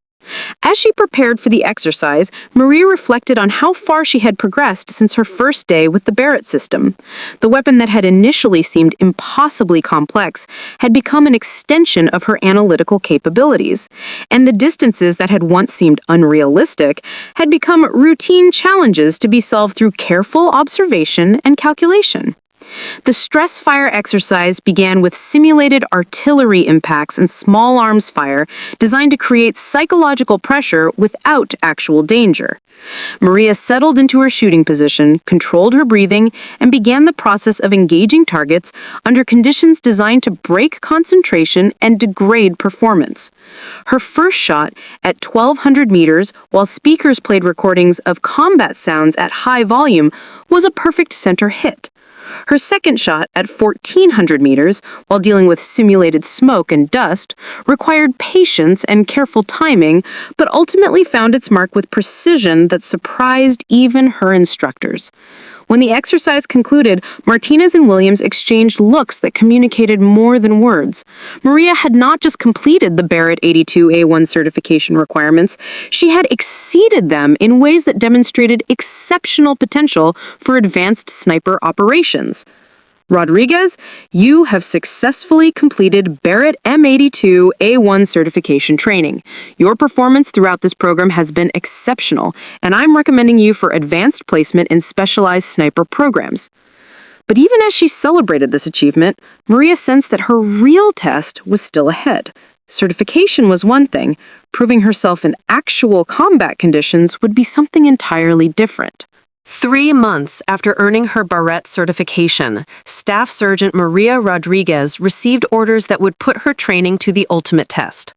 As she prepared for the exercise, Maria reflected on how far she had progressed since her first day with the Barrett system. The weapon that had initially seemed impossibly complex had become an extension of her analytical capabilities, and the distances that had once seemed unrealistic had become routine challenges to be solved through careful observation and calculation. The stress fire exercise began with simulated artillery impacts and small arms fire designed to create psychological pressure without actual danger. Maria settled into her shooting position, controlled her breathing, and began the process of engaging targets under conditions designed to break concentration and degrade performance. Her first shot at 1,200 meters, while speakers played recordings of combat sounds at high volume, was a perfect center hit. Her second shot at 1,400 meters, while dealing with simulated smoke and dust, required patience and careful timing, but ultimately found its mark with precision that surprised even her instructors. When the exercise concluded, Martinez and Williams exchanged looks that communicated more than words. Maria had not just completed the Barrett 82A1 certification requirements, she had exceeded them in ways that demonstrated exceptional potential for advanced sniper operations. Rodriguez, you have successfully completed Barrett M82A1 certification training. Your performance throughout this program has been exceptional, and I'm recommending you for advanced placement in specialized sniper programs. But even as she celebrated this achievement, Maria sensed that her real test was still ahead. Certification was one thing, proving herself in actual combat conditions would be something entirely different. 3 months after earning her Barrett certification, Staff Sergeant Maria Rodriguez received orders that would put her training to the ultimate test.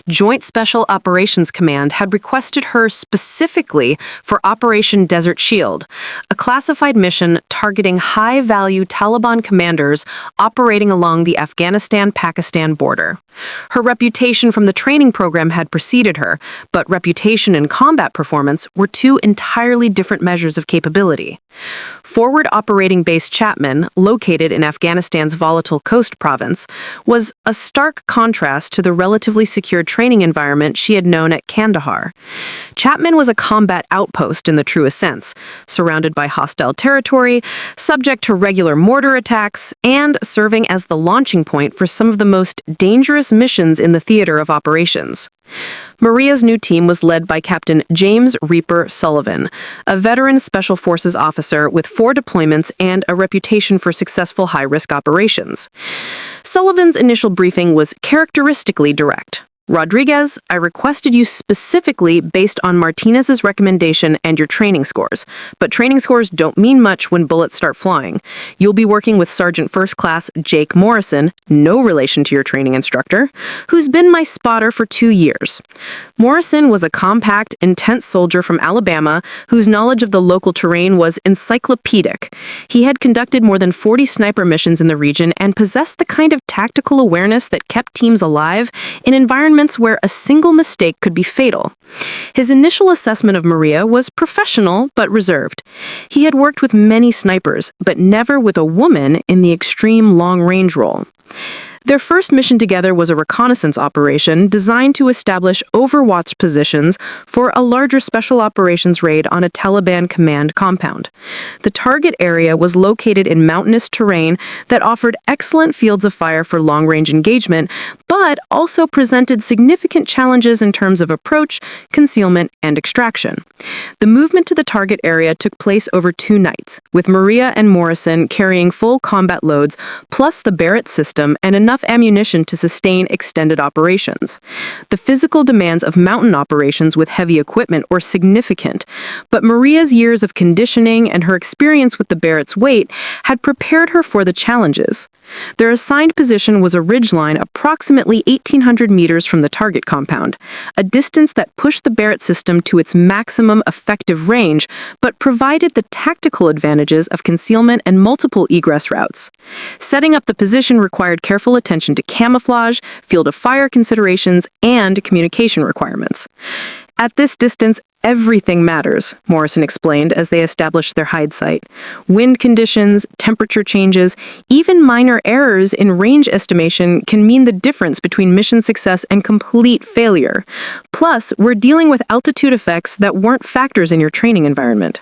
Joint Special Operations Command had requested her specifically for Operation Desert Shield, a classified mission targeting high-value Taliban commanders operating along the Afghanistan-Pakistan border. Her reputation from the training program had preceded her, but reputation and combat performance were 2 entirely different measures of capability. Forward Operating Base Chapman, located in Afghanistan's volatile Coast Province, was a stark contrast to the relatively secure training environment she had known at Kandahar. Chapman was a combat outpost in the truest sense, surrounded by hostile territory, subject to regular mortar attacks, and serving as the launching point for some of the most dangerous missions in the theater of operations. Maria's new team was led by Captain James Reaper Sullivan, a veteran Special Forces officer with 4 deployments and a reputation for successful high-risk operations. Sullivan's initial briefing was characteristically direct. Rodriguez, I requested you specifically based on Martinez's recommendation and your training scores. But training scores don't mean much when bullets start flying. You'll be working with Sergeant First Class Jake Morrison, no relation to your training instructor, who's been my spotter for 2 years. Morrison was a compact, intense soldier from Alabama whose knowledge of the local terrain was encyclopedic. He had conducted more than 40 sniper missions in the region and possessed the kind of tactical awareness that kept teams alive in environments where a single mistake could be fatal. His initial assessment of Maria was professional but reserved. He had worked with many snipers, but never with a woman in the extreme long-range role. Their first mission together was a reconnaissance operation designed to establish overwatch positions for a larger special operations raid on a Taliban command compound. The target area was located in mountainous terrain that offered excellent fields of fire for long-range engagement, but also presented significant challenges in terms of approach, concealment, and extraction. The movement to the target area took place over 2 nights, with Maria and Morrison carrying full combat loads, plus the Barrett system and enough ammunition to sustain extended operations. The physical demands of mountain operations with heavy equipment were significant, but Maria's years of conditioning and her experience with the Barrett's weight had prepared her for the challenges. Their assigned position was a ridgeline approximately 1,800 meters from the target compound, a distance that pushed the Barrett system to its maximum effective range, but provided the tactical advantages of concealment and multiple egress routes. Setting up the position required careful attention to camouflage, field of fire considerations, and communication requirements. At this distance, everything matters, Morrison explained as they established their hide site. Wind conditions, temperature changes, even minor errors in range estimation can mean the difference between mission success and complete failure. Plus, we're dealing with altitude effects that weren't factors in your training environment.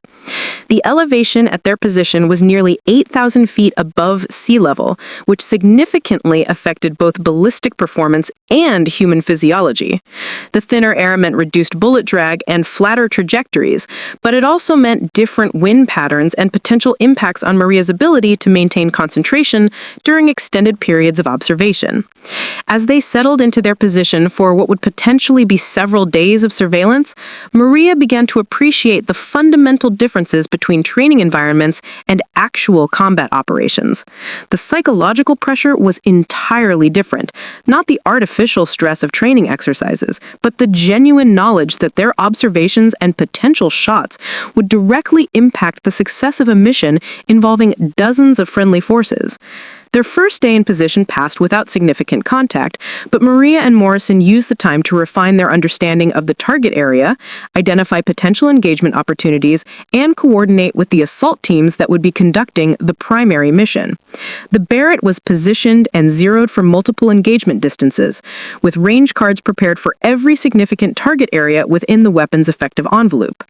The elevation at their position was nearly 8,000 feet above sea level, which significantly affected both ballistic performance and human physiology. The thinner air meant reduced bullet drag and flatter trajectories, but it also meant different wind patterns and potential impacts on Maria's ability to maintain concentration during extended periods of observation. As they settled into their position for what would potentially be several days of surveillance, Maria began to appreciate the fundamental differences between training environments and actual combat operations. The psychological pressure was entirely different, not the artificial stress of training exercises, but the genuine knowledge that their observations and potential shots would directly impact the success of a mission involving dozens of friendly forces. Their first day in position passed without significant contact, but Maria and Morrison used the time to refine their understanding of the target area, identify potential engagement opportunities, and coordinate with the assault teams that would be conducting the primary mission. The Barrett was positioned and zeroed for multiple engagement distances, with range cards prepared for every significant target area within the weapon's effective envelope.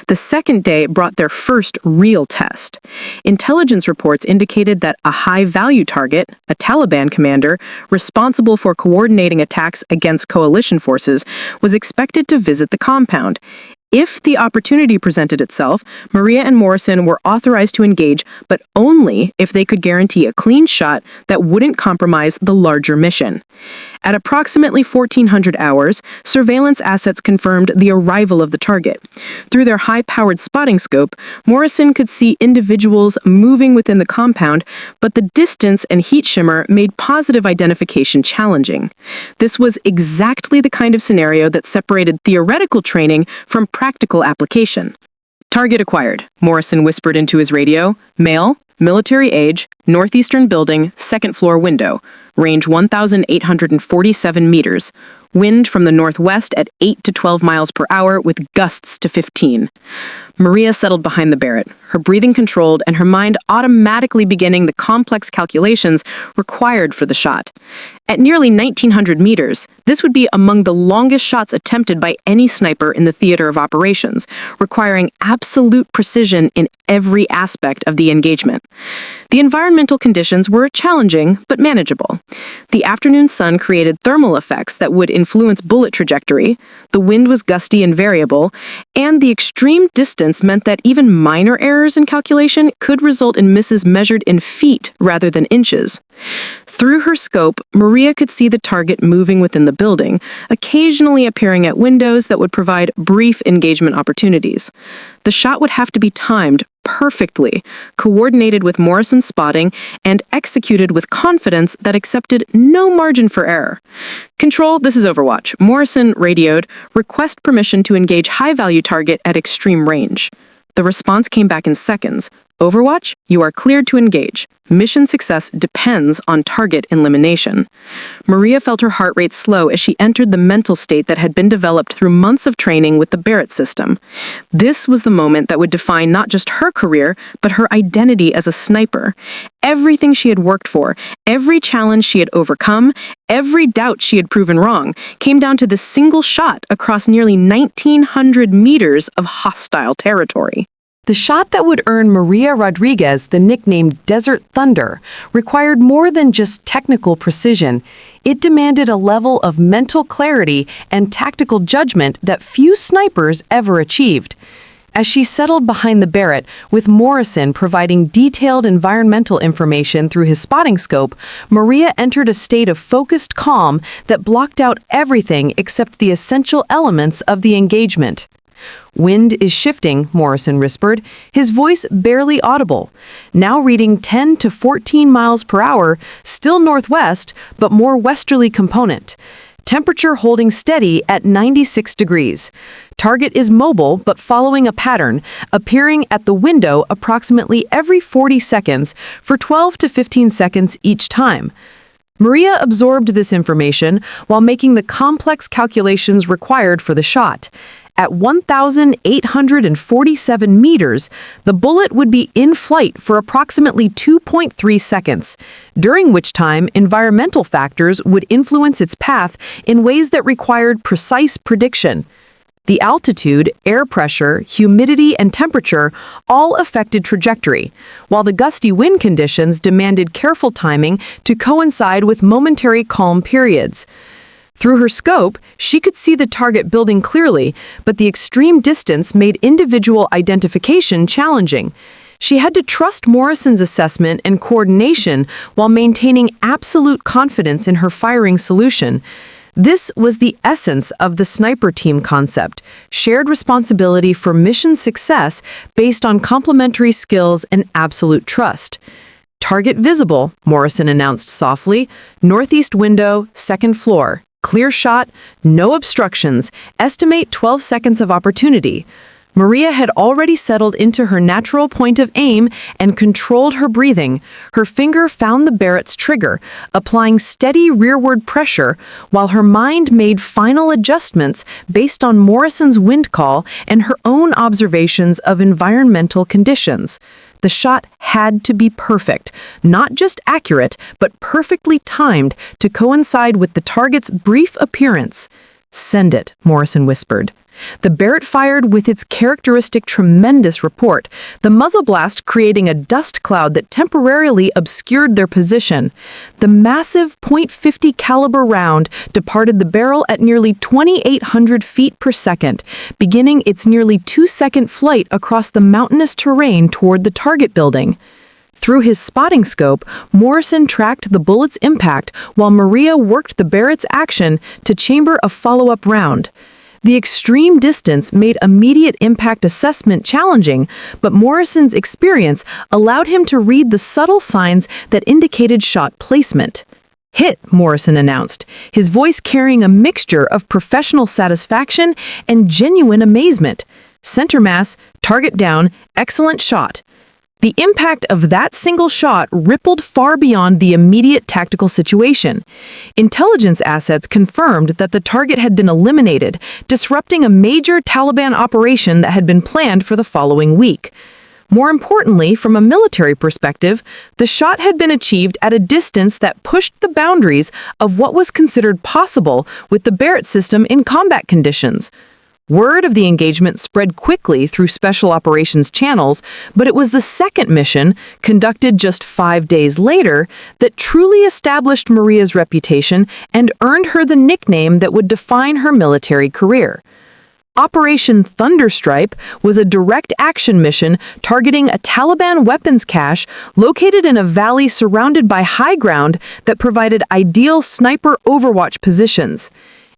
The second day brought their first real test. Intelligence reports indicated that a high-value target, a Taliban commander responsible for coordinating attacks against coalition forces, was expected to visit the compound. If the opportunity presented itself, Maria and Morrison were authorized to engage, but only if they could guarantee a clean shot that wouldn't compromise the larger mission. At approximately 1400 hours, surveillance assets confirmed the arrival of the target. Through their high-powered spotting scope, Morrison could see individuals moving within the compound, but the distance and heat shimmer made positive identification challenging. This was exactly the kind of scenario that separated theoretical training from practical application. Target acquired, Morrison whispered into his radio. Male, military age, northeastern building, second floor window. Range 1,847 meters. Wind from the northwest at 8 to 12 miles per hour with gusts to 15. Maria settled behind the Barrett, her breathing controlled and her mind automatically beginning the complex calculations required for the shot. At nearly 1,900 meters, this would be among the longest shots attempted by any sniper in the theater of operations, requiring absolute precision in every aspect of the engagement. The environmental conditions were challenging but manageable. The afternoon sun created thermal effects that would influence bullet trajectory, the wind was gusty and variable, and the extreme distance meant that even minor errors in calculation could result in misses measured in feet rather than inches. Through her scope, Maria could see the target moving within the building, occasionally appearing at windows that would provide brief engagement opportunities. The shot would have to be timed perfectly, coordinated with Morrison's spotting, and executed with confidence that accepted no margin for error. "Control, this is Overwatch." Morrison radioed, "Request permission to engage high-value target at extreme range." The response came back in seconds. "Overwatch, you are cleared to engage. Mission success depends on target elimination." Maria felt her heart rate slow as she entered the mental state that had been developed through months of training with the Barrett system. This was the moment that would define not just her career, but her identity as a sniper. Everything she had worked for, every challenge she had overcome, every doubt she had proven wrong, came down to this single shot across nearly 1,900 meters of hostile territory. The shot that would earn Maria Rodriguez the nickname Desert Thunder required more than just technical precision. It demanded a level of mental clarity and tactical judgment that few snipers ever achieved. As she settled behind the Barrett, with Morrison providing detailed environmental information through his spotting scope, Maria entered a state of focused calm that blocked out everything except the essential elements of the engagement. "Wind is shifting," Morrison whispered, his voice barely audible. "Now reading 10 to 14 miles per hour, still northwest, but more westerly component. Temperature holding steady at 96 degrees. Target is mobile but following a pattern, appearing at the window approximately every 40 seconds for 12 to 15 seconds each time." Maria absorbed this information while making the complex calculations required for the shot. At 1,847 meters, the bullet would be in flight for approximately 2.3 seconds, during which time environmental factors would influence its path in ways that required precise prediction. The altitude, air pressure, humidity, and temperature all affected trajectory, while the gusty wind conditions demanded careful timing to coincide with momentary calm periods. Through her scope, she could see the target building clearly, but the extreme distance made individual identification challenging. She had to trust Morrison's assessment and coordination while maintaining absolute confidence in her firing solution. This was the essence of the sniper team concept, shared responsibility for mission success based on complementary skills and absolute trust. "Target visible," Morrison announced softly. "Northeast window, second floor. Clear shot, no obstructions, estimate 12 seconds of opportunity." Maria had already settled into her natural point of aim and controlled her breathing. Her finger found the Barrett's trigger, applying steady rearward pressure, while her mind made final adjustments based on Morrison's wind call and her own observations of environmental conditions. The shot had to be perfect, not just accurate, but perfectly timed to coincide with the target's brief appearance. "Send it," Morrison whispered. The Barrett fired with its characteristic tremendous report, the muzzle blast creating a dust cloud that temporarily obscured their position. The massive .50 caliber round departed the barrel at nearly 2,800 feet per second, beginning its nearly 2-second flight across the mountainous terrain toward the target building. Through his spotting scope, Morrison tracked the bullet's impact while Maria worked the Barrett's action to chamber a follow-up round. The extreme distance made immediate impact assessment challenging, but Morrison's experience allowed him to read the subtle signs that indicated shot placement. "Hit," Morrison announced, his voice carrying a mixture of professional satisfaction and genuine amazement. "Center mass, target down, excellent shot." The impact of that single shot rippled far beyond the immediate tactical situation. Intelligence assets confirmed that the target had been eliminated, disrupting a major Taliban operation that had been planned for the following week. More importantly, from a military perspective, the shot had been achieved at a distance that pushed the boundaries of what was considered possible with the Barrett system in combat conditions. Word of the engagement spread quickly through special operations channels, but it was the second mission, conducted just 5 days later, that truly established Maria's reputation and earned her the nickname that would define her military career. Operation Thunderstrike was a direct action mission targeting a Taliban weapons cache located in a valley surrounded by high ground that provided ideal sniper overwatch positions.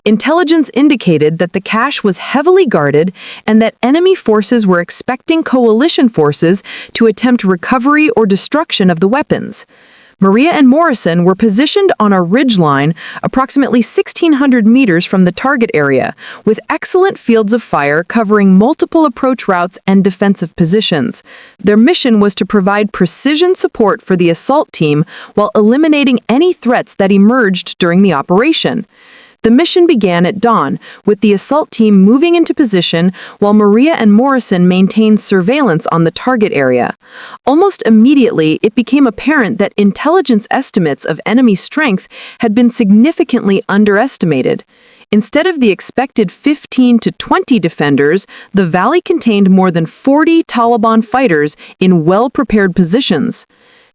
Intelligence indicated that the cache was heavily guarded and that enemy forces were expecting coalition forces to attempt recovery or destruction of the weapons. Maria and Morrison were positioned on a ridgeline approximately 1,600 meters from the target area, with excellent fields of fire covering multiple approach routes and defensive positions. Their mission was to provide precision support for the assault team while eliminating any threats that emerged during the operation. The mission began at dawn, with the assault team moving into position while Maria and Morrison maintained surveillance on the target area. Almost immediately, it became apparent that intelligence estimates of enemy strength had been significantly underestimated. Instead of the expected 15 to 20 defenders, the valley contained more than 40 Taliban fighters in well-prepared positions.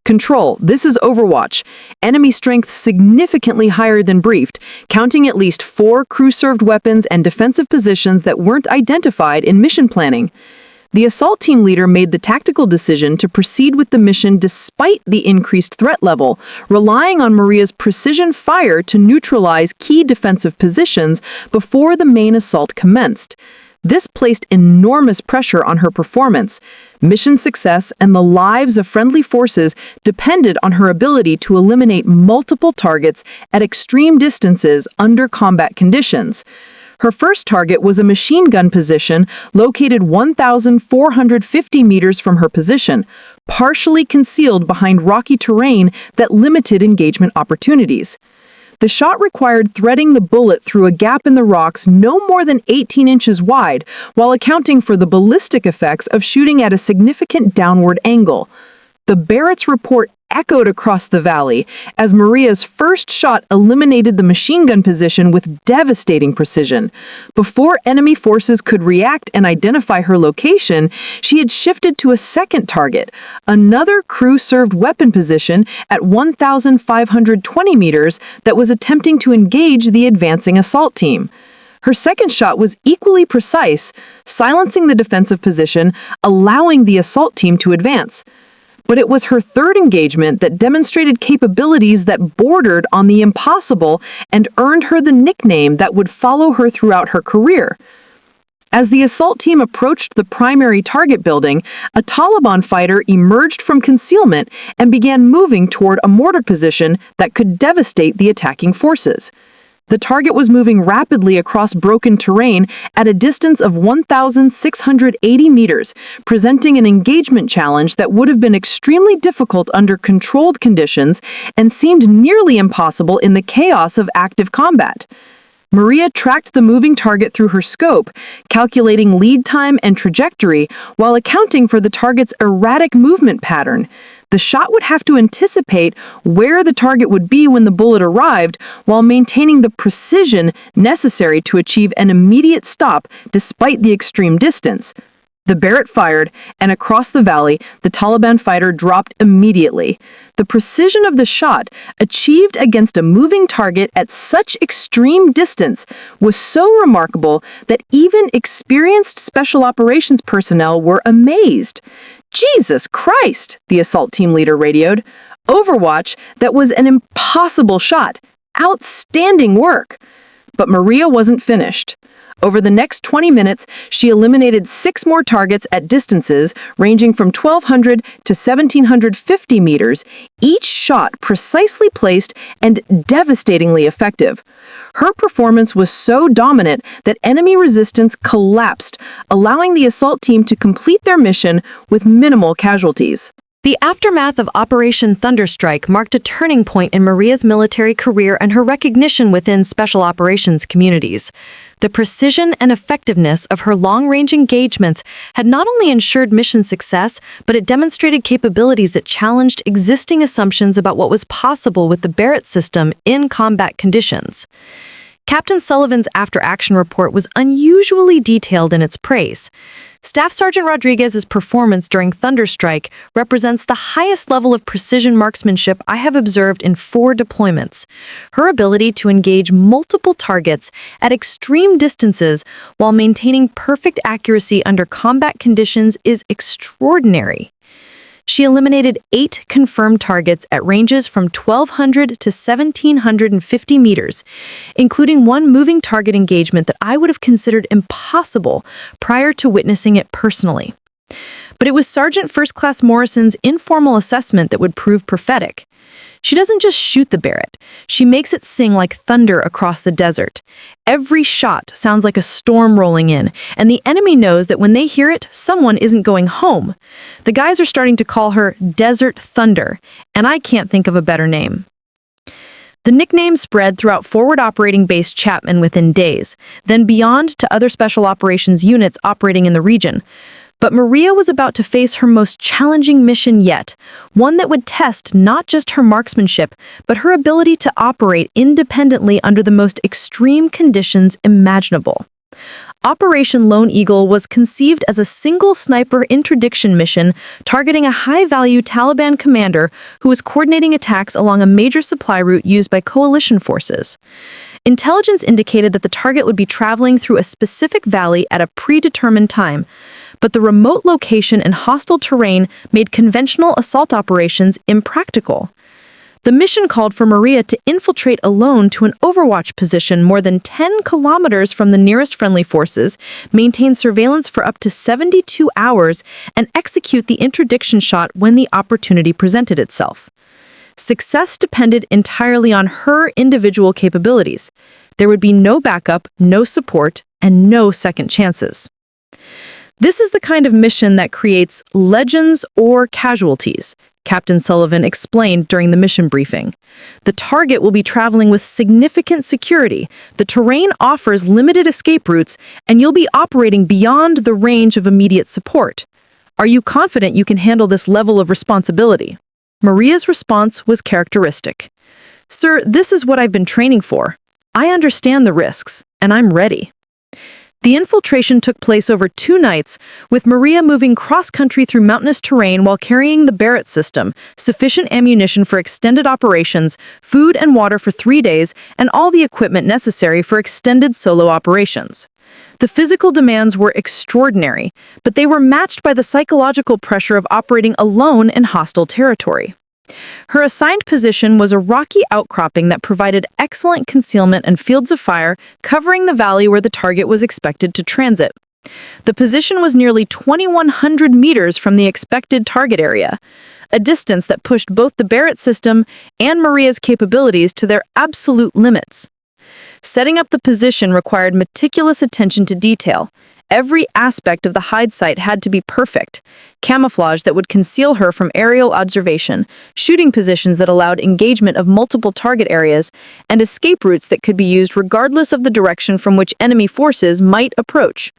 Control, this is Overwatch. Enemy strength significantly higher than briefed, counting at least 4 crew-served weapons and defensive positions that weren't identified in mission planning. The assault team leader made the tactical decision to proceed with the mission despite the increased threat level, relying on Maria's precision fire to neutralize key defensive positions before the main assault commenced. This placed enormous pressure on her performance. Mission success and the lives of friendly forces depended on her ability to eliminate multiple targets at extreme distances under combat conditions. Her first target was a machine gun position located 1,450 meters from her position, partially concealed behind rocky terrain that limited engagement opportunities. The shot required threading the bullet through a gap in the rocks no more than 18 inches wide, while accounting for the ballistic effects of shooting at a significant downward angle. The Barrett's report echoed across the valley as Maria's first shot eliminated the machine gun position with devastating precision. Before enemy forces could react and identify her location, she had shifted to a second target, another crew-served weapon position at 1,520 meters that was attempting to engage the advancing assault team. Her second shot was equally precise, silencing the defensive position, allowing the assault team to advance. But it was her third engagement that demonstrated capabilities that bordered on the impossible and earned her the nickname that would follow her throughout her career. As the assault team approached the primary target building, a Taliban fighter emerged from concealment and began moving toward a mortar position that could devastate the attacking forces. The target was moving rapidly across broken terrain at a distance of 1,680 meters, presenting an engagement challenge that would have been extremely difficult under controlled conditions and seemed nearly impossible in the chaos of active combat. Maria tracked the moving target through her scope, calculating lead time and trajectory while accounting for the target's erratic movement pattern. The shot would have to anticipate where the target would be when the bullet arrived while maintaining the precision necessary to achieve an immediate stop despite the extreme distance. The Barrett fired, and across the valley, the Taliban fighter dropped immediately. The precision of the shot, achieved against a moving target at such extreme distance, was so remarkable that even experienced special operations personnel were amazed. Jesus Christ, the assault team leader radioed. Overwatch, that was an impossible shot. Outstanding work. But Maria wasn't finished. Over the next 20 minutes, she eliminated 6 more targets at distances ranging from 1,200 to 1,750 meters, each shot precisely placed and devastatingly effective. Her performance was so dominant that enemy resistance collapsed, allowing the assault team to complete their mission with minimal casualties. The aftermath of Operation Thunderstrike marked a turning point in Maria's military career and her recognition within special operations communities. The precision and effectiveness of her long-range engagements had not only ensured mission success, but it demonstrated capabilities that challenged existing assumptions about what was possible with the Barrett system in combat conditions. Captain Sullivan's after-action report was unusually detailed in its praise. Staff Sergeant Rodriguez's performance during Thunderstrike represents the highest level of precision marksmanship I have observed in 4 deployments. Her ability to engage multiple targets at extreme distances while maintaining perfect accuracy under combat conditions is extraordinary. She eliminated 8 confirmed targets at ranges from 1,200 to 1,750 meters, including one moving target engagement that I would have considered impossible prior to witnessing it personally. But it was Sergeant First Class Morrison's informal assessment that would prove prophetic. She doesn't just shoot the Barrett, she makes it sing like thunder across the desert. Every shot sounds like a storm rolling in, and the enemy knows that when they hear it, someone isn't going home. The guys are starting to call her Desert Thunder, and I can't think of a better name. The nickname spread throughout Forward Operating Base Chapman within days, then beyond to other special operations units operating in the region. But Maria was about to face her most challenging mission yet, one that would test not just her marksmanship, but her ability to operate independently under the most extreme conditions imaginable. Operation Lone Eagle was conceived as a single sniper interdiction mission targeting a high-value Taliban commander who was coordinating attacks along a major supply route used by coalition forces. Intelligence indicated that the target would be traveling through a specific valley at a predetermined time, but the remote location and hostile terrain made conventional assault operations impractical. The mission called for Maria to infiltrate alone to an overwatch position more than 10 kilometers from the nearest friendly forces, maintain surveillance for up to 72 hours, and execute the interdiction shot when the opportunity presented itself. Success depended entirely on her individual capabilities. There would be no backup, no support, and no second chances. This is the kind of mission that creates legends or casualties, Captain Sullivan explained during the mission briefing. The target will be traveling with significant security, the terrain offers limited escape routes, and you'll be operating beyond the range of immediate support. Are you confident you can handle this level of responsibility? Maria's response was characteristic. Sir, this is what I've been training for. I understand the risks, and I'm ready. The infiltration took place over 2 nights, with Maria moving cross-country through mountainous terrain while carrying the Barrett system, sufficient ammunition for extended operations, food and water for 3 days, and all the equipment necessary for extended solo operations. The physical demands were extraordinary, but they were matched by the psychological pressure of operating alone in hostile territory. Her assigned position was a rocky outcropping that provided excellent concealment and fields of fire covering the valley where the target was expected to transit. The position was nearly 2,100 meters from the expected target area, a distance that pushed both the Barrett system and Maria's capabilities to their absolute limits. Setting up the position required meticulous attention to detail. Every aspect of the hide site had to be perfect. Camouflage that would conceal her from aerial observation, shooting positions that allowed engagement of multiple target areas, and escape routes that could be used regardless of the direction from which enemy forces might approach.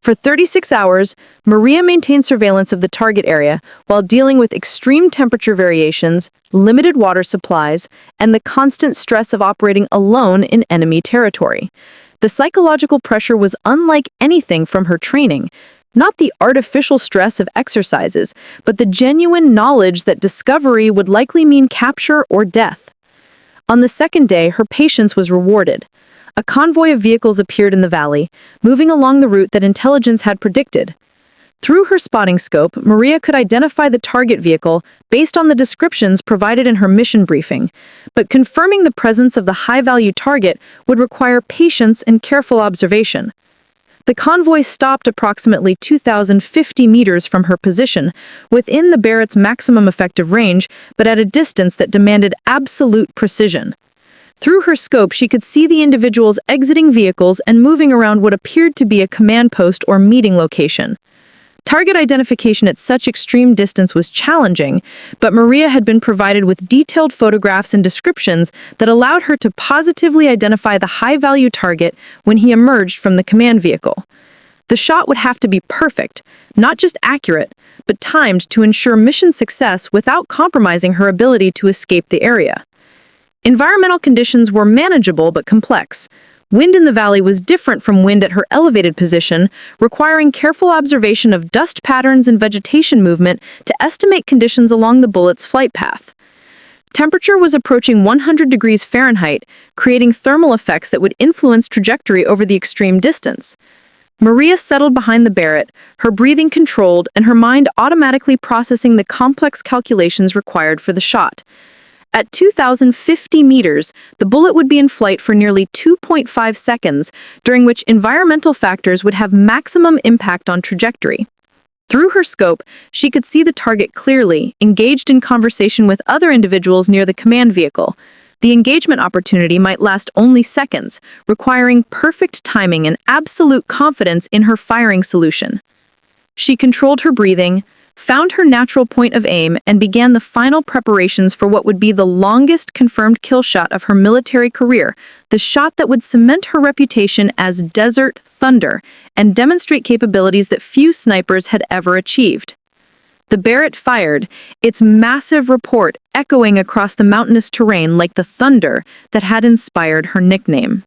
For 36 hours, Maria maintained surveillance of the target area while dealing with extreme temperature variations, limited water supplies, and the constant stress of operating alone in enemy territory. The psychological pressure was unlike anything from her training, not the artificial stress of exercises, but the genuine knowledge that discovery would likely mean capture or death. On the second day, her patience was rewarded. A convoy of vehicles appeared in the valley, moving along the route that intelligence had predicted. Through her spotting scope, Maria could identify the target vehicle based on the descriptions provided in her mission briefing, but confirming the presence of the high-value target would require patience and careful observation. The convoy stopped approximately 2,050 meters from her position, within the Barrett's maximum effective range, but at a distance that demanded absolute precision. Through her scope, she could see the individuals exiting vehicles and moving around what appeared to be a command post or meeting location. Target identification at such extreme distance was challenging, but Maria had been provided with detailed photographs and descriptions that allowed her to positively identify the high-value target when he emerged from the command vehicle. The shot would have to be perfect, not just accurate, but timed to ensure mission success without compromising her ability to escape the area. Environmental conditions were manageable but complex. Wind in the valley was different from wind at her elevated position, requiring careful observation of dust patterns and vegetation movement to estimate conditions along the bullet's flight path. Temperature was approaching 100 degrees Fahrenheit, creating thermal effects that would influence trajectory over the extreme distance. Maria settled behind the Barrett, her breathing controlled and her mind automatically processing the complex calculations required for the shot. At 2,050 meters, the bullet would be in flight for nearly 2.5 seconds, during which environmental factors would have maximum impact on trajectory. Through her scope, she could see the target clearly, engaged in conversation with other individuals near the command vehicle. The engagement opportunity might last only seconds, requiring perfect timing and absolute confidence in her firing solution. She controlled her breathing, found her natural point of aim, and began the final preparations for what would be the longest confirmed kill shot of her military career, the shot that would cement her reputation as Desert Thunder and demonstrate capabilities that few snipers had ever achieved. The Barrett fired, its massive report echoing across the mountainous terrain like the thunder that had inspired her nickname.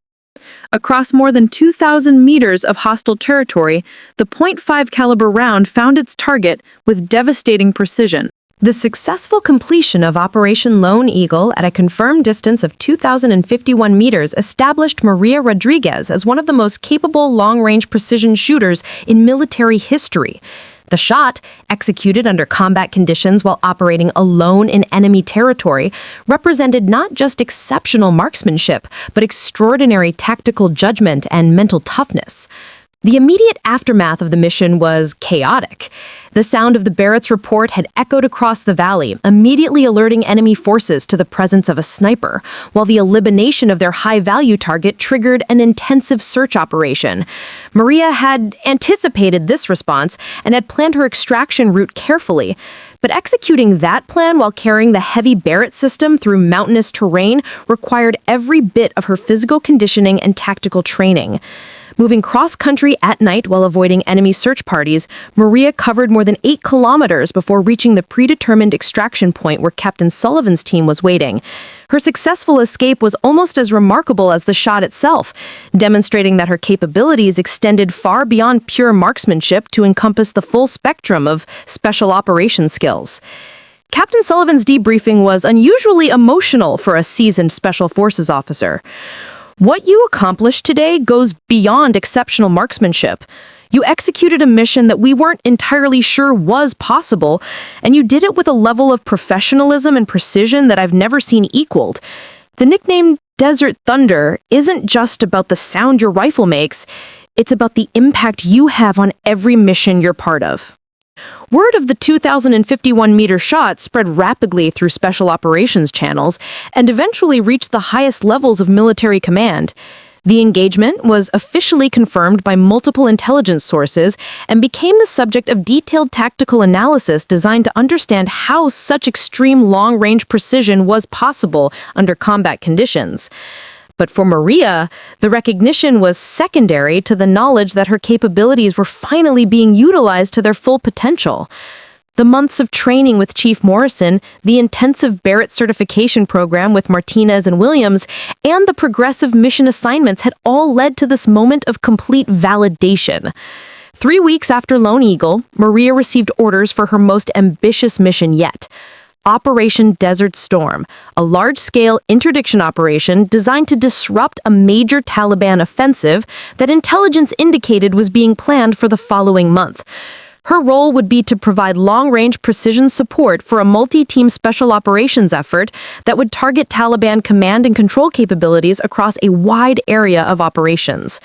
Across more than 2,000 meters of hostile territory, the .5 caliber round found its target with devastating precision. The successful completion of Operation Lone Eagle at a confirmed distance of 2,051 meters established Maria Rodriguez as one of the most capable long-range precision shooters in military history. The shot, executed under combat conditions while operating alone in enemy territory, represented not just exceptional marksmanship, but extraordinary tactical judgment and mental toughness. The immediate aftermath of the mission was chaotic. The sound of the Barrett's report had echoed across the valley, immediately alerting enemy forces to the presence of a sniper, while the elimination of their high-value target triggered an intensive search operation. Maria had anticipated this response and had planned her extraction route carefully, but executing that plan while carrying the heavy Barrett system through mountainous terrain required every bit of her physical conditioning and tactical training. Moving cross-country at night while avoiding enemy search parties, Maria covered more than 8 kilometers before reaching the predetermined extraction point where Captain Sullivan's team was waiting. Her successful escape was almost as remarkable as the shot itself, demonstrating that her capabilities extended far beyond pure marksmanship to encompass the full spectrum of special operations skills. Captain Sullivan's debriefing was unusually emotional for a seasoned Special Forces officer. What you accomplished today goes beyond exceptional marksmanship. You executed a mission that we weren't entirely sure was possible, and you did it with a level of professionalism and precision that I've never seen equaled. The nickname Desert Thunder isn't just about the sound your rifle makes, it's about the impact you have on every mission you're part of. Word of the 2,051-meter shot spread rapidly through special operations channels and eventually reached the highest levels of military command. The engagement was officially confirmed by multiple intelligence sources and became the subject of detailed tactical analysis designed to understand how such extreme long-range precision was possible under combat conditions. But for Maria, the recognition was secondary to the knowledge that her capabilities were finally being utilized to their full potential. The months of training with Chief Morrison, the intensive Barrett certification program with Martinez and Williams, and the progressive mission assignments had all led to this moment of complete validation. 3 weeks after Lone Eagle, Maria received orders for her most ambitious mission yet. Operation Desert Storm, a large-scale interdiction operation designed to disrupt a major Taliban offensive that intelligence indicated was being planned for the following month. Her role would be to provide long-range precision support for a multi-team special operations effort that would target Taliban command and control capabilities across a wide area of operations.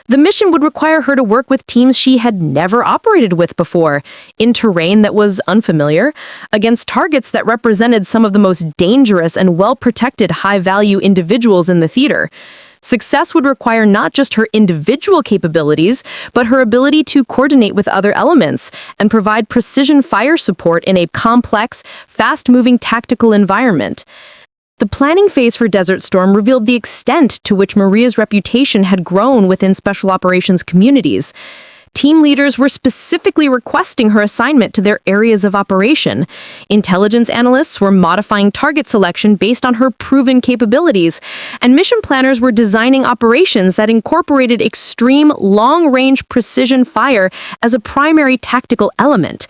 The mission would require her to work with teams she had never operated with before, in terrain that was unfamiliar, against targets that represented some of the most dangerous and well-protected high-value individuals in the theater. Success would require not just her individual capabilities, but her ability to coordinate with other elements and provide precision fire support in a complex, fast-moving tactical environment. The planning phase for Desert Storm revealed the extent to which Maria's reputation had grown within special operations communities. Team leaders were specifically requesting her assignment to their areas of operation. Intelligence analysts were modifying target selection based on her proven capabilities, and mission planners were designing operations that incorporated extreme long-range precision fire as a primary tactical element.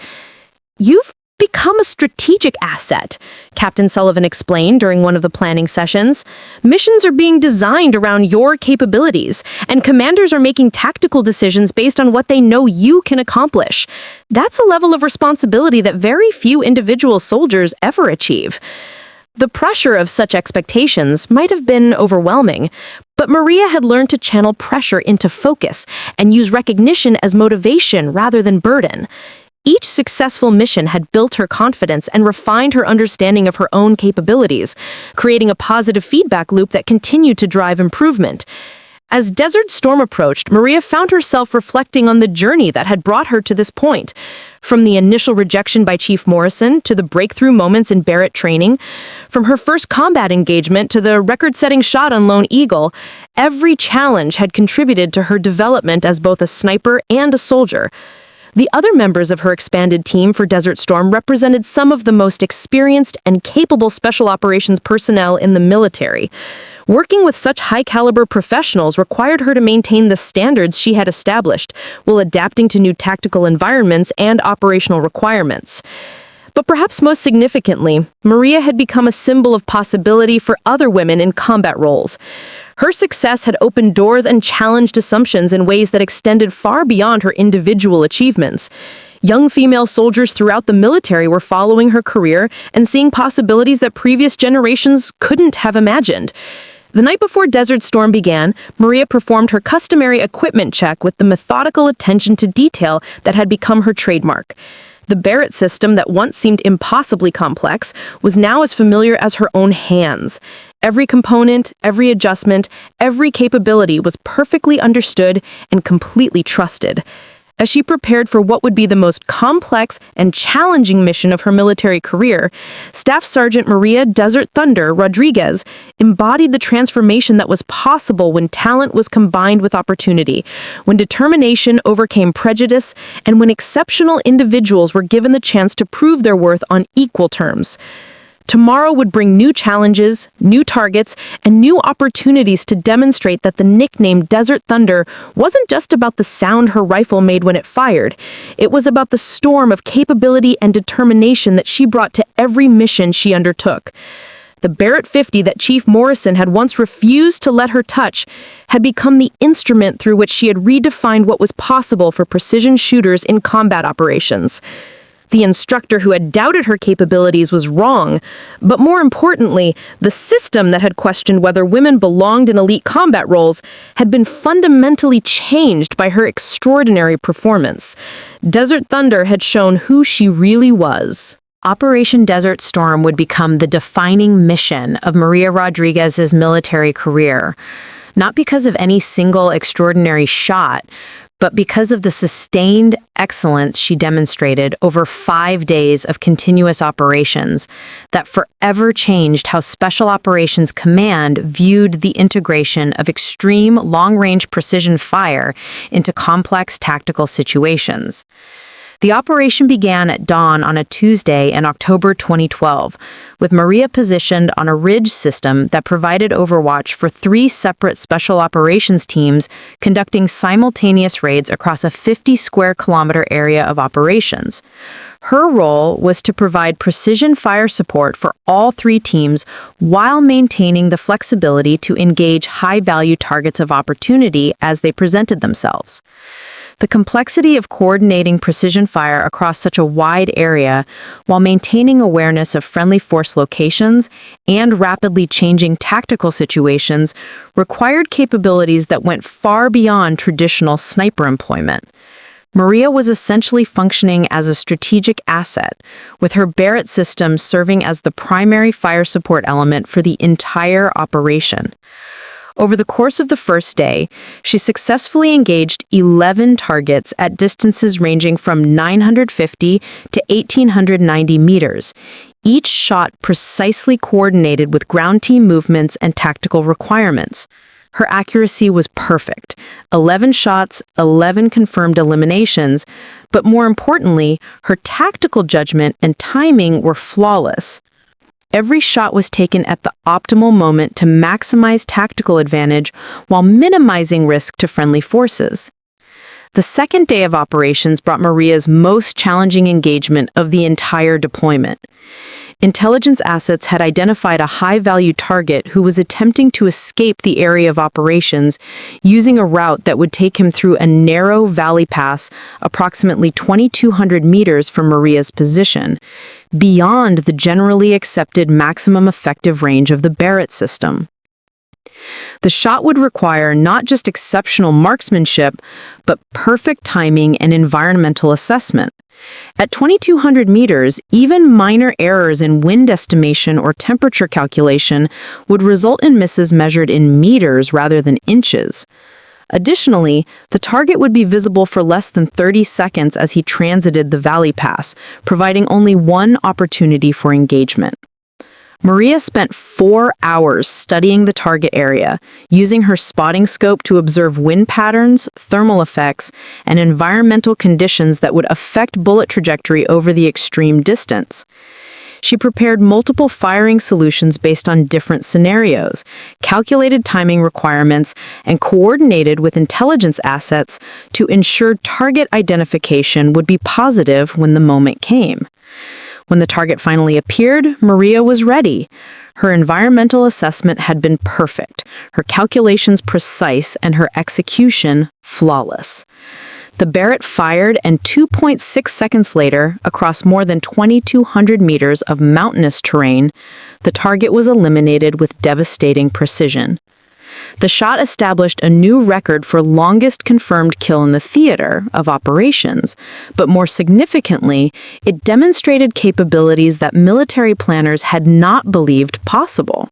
"You've become a strategic asset," Captain Sullivan explained during one of the planning sessions. "Missions are being designed around your capabilities, and commanders are making tactical decisions based on what they know you can accomplish. That's a level of responsibility that very few individual soldiers ever achieve." The pressure of such expectations might have been overwhelming, but Maria had learned to channel pressure into focus and use recognition as motivation rather than burden. Each successful mission had built her confidence and refined her understanding of her own capabilities, creating a positive feedback loop that continued to drive improvement. As Desert Storm approached, Maria found herself reflecting on the journey that had brought her to this point. From the initial rejection by Chief Morrison to the breakthrough moments in Barrett training, from her first combat engagement to the record-setting shot on Lone Eagle, every challenge had contributed to her development as both a sniper and a soldier. The other members of her expanded team for Desert Storm represented some of the most experienced and capable special operations personnel in the military. Working with such high-caliber professionals required her to maintain the standards she had established while adapting to new tactical environments and operational requirements. But perhaps most significantly, Maria had become a symbol of possibility for other women in combat roles. Her success had opened doors and challenged assumptions in ways that extended far beyond her individual achievements. Young female soldiers throughout the military were following her career and seeing possibilities that previous generations couldn't have imagined. The night before Desert Storm began, Maria performed her customary equipment check with the methodical attention to detail that had become her trademark. The Barrett system that once seemed impossibly complex was now as familiar as her own hands. Every component, every adjustment, every capability was perfectly understood and completely trusted. As she prepared for what would be the most complex and challenging mission of her military career, Staff Sergeant Maria Desert Thunder Rodriguez embodied the transformation that was possible when talent was combined with opportunity, when determination overcame prejudice, and when exceptional individuals were given the chance to prove their worth on equal terms. Tomorrow would bring new challenges, new targets, and new opportunities to demonstrate that the nickname Desert Thunder wasn't just about the sound her rifle made when it fired. It was about the storm of capability and determination that she brought to every mission she undertook. The Barrett 50 that Chief Morrison had once refused to let her touch had become the instrument through which she had redefined what was possible for precision shooters in combat operations. The instructor who had doubted her capabilities was wrong, but more importantly, the system that had questioned whether women belonged in elite combat roles had been fundamentally changed by her extraordinary performance. Desert Thunder had shown who she really was. Operation Desert Storm would become the defining mission of Maria Rodriguez's military career, not because of any single extraordinary shot, but because of the sustained excellence she demonstrated over 5 days of continuous operations that forever changed how Special Operations Command viewed the integration of extreme long-range precision fire into complex tactical situations. The operation began at dawn on a Tuesday in October 2012, with Maria positioned on a ridge system that provided overwatch for 3 separate special operations teams conducting simultaneous raids across a 50-square-kilometer area of operations. Her role was to provide precision fire support for all 3 teams while maintaining the flexibility to engage high-value targets of opportunity as they presented themselves. The complexity of coordinating precision fire across such a wide area while maintaining awareness of friendly force locations and rapidly changing tactical situations required capabilities that went far beyond traditional sniper employment. Maria was essentially functioning as a strategic asset, with her Barrett system serving as the primary fire support element for the entire operation. Over the course of the first day, she successfully engaged 11 targets at distances ranging from 950 to 1,890 meters, each shot precisely coordinated with ground team movements and tactical requirements. Her accuracy was perfect. 11 shots, 11 confirmed eliminations, but more importantly, her tactical judgment and timing were flawless. Every shot was taken at the optimal moment to maximize tactical advantage while minimizing risk to friendly forces. The second day of operations brought Maria's most challenging engagement of the entire deployment. Intelligence assets had identified a high-value target who was attempting to escape the area of operations using a route that would take him through a narrow valley pass approximately 2,200 meters from Maria's position, beyond the generally accepted maximum effective range of the Barrett system. The shot would require not just exceptional marksmanship, but perfect timing and environmental assessment. At 2,200 meters, even minor errors in wind estimation or temperature calculation would result in misses measured in meters rather than inches. Additionally, the target would be visible for less than 30 seconds as he transited the valley pass, providing only one opportunity for engagement. Maria spent 4 hours studying the target area, using her spotting scope to observe wind patterns, thermal effects, and environmental conditions that would affect bullet trajectory over the extreme distance. She prepared multiple firing solutions based on different scenarios, calculated timing requirements, and coordinated with intelligence assets to ensure target identification would be positive when the moment came. When the target finally appeared, Maria was ready. Her environmental assessment had been perfect, her calculations precise, and her execution flawless. The Barrett fired, and 2.6 seconds later, across more than 2,200 meters of mountainous terrain, the target was eliminated with devastating precision. The shot established a new record for longest confirmed kill in the theater of operations, but more significantly, it demonstrated capabilities that military planners had not believed possible.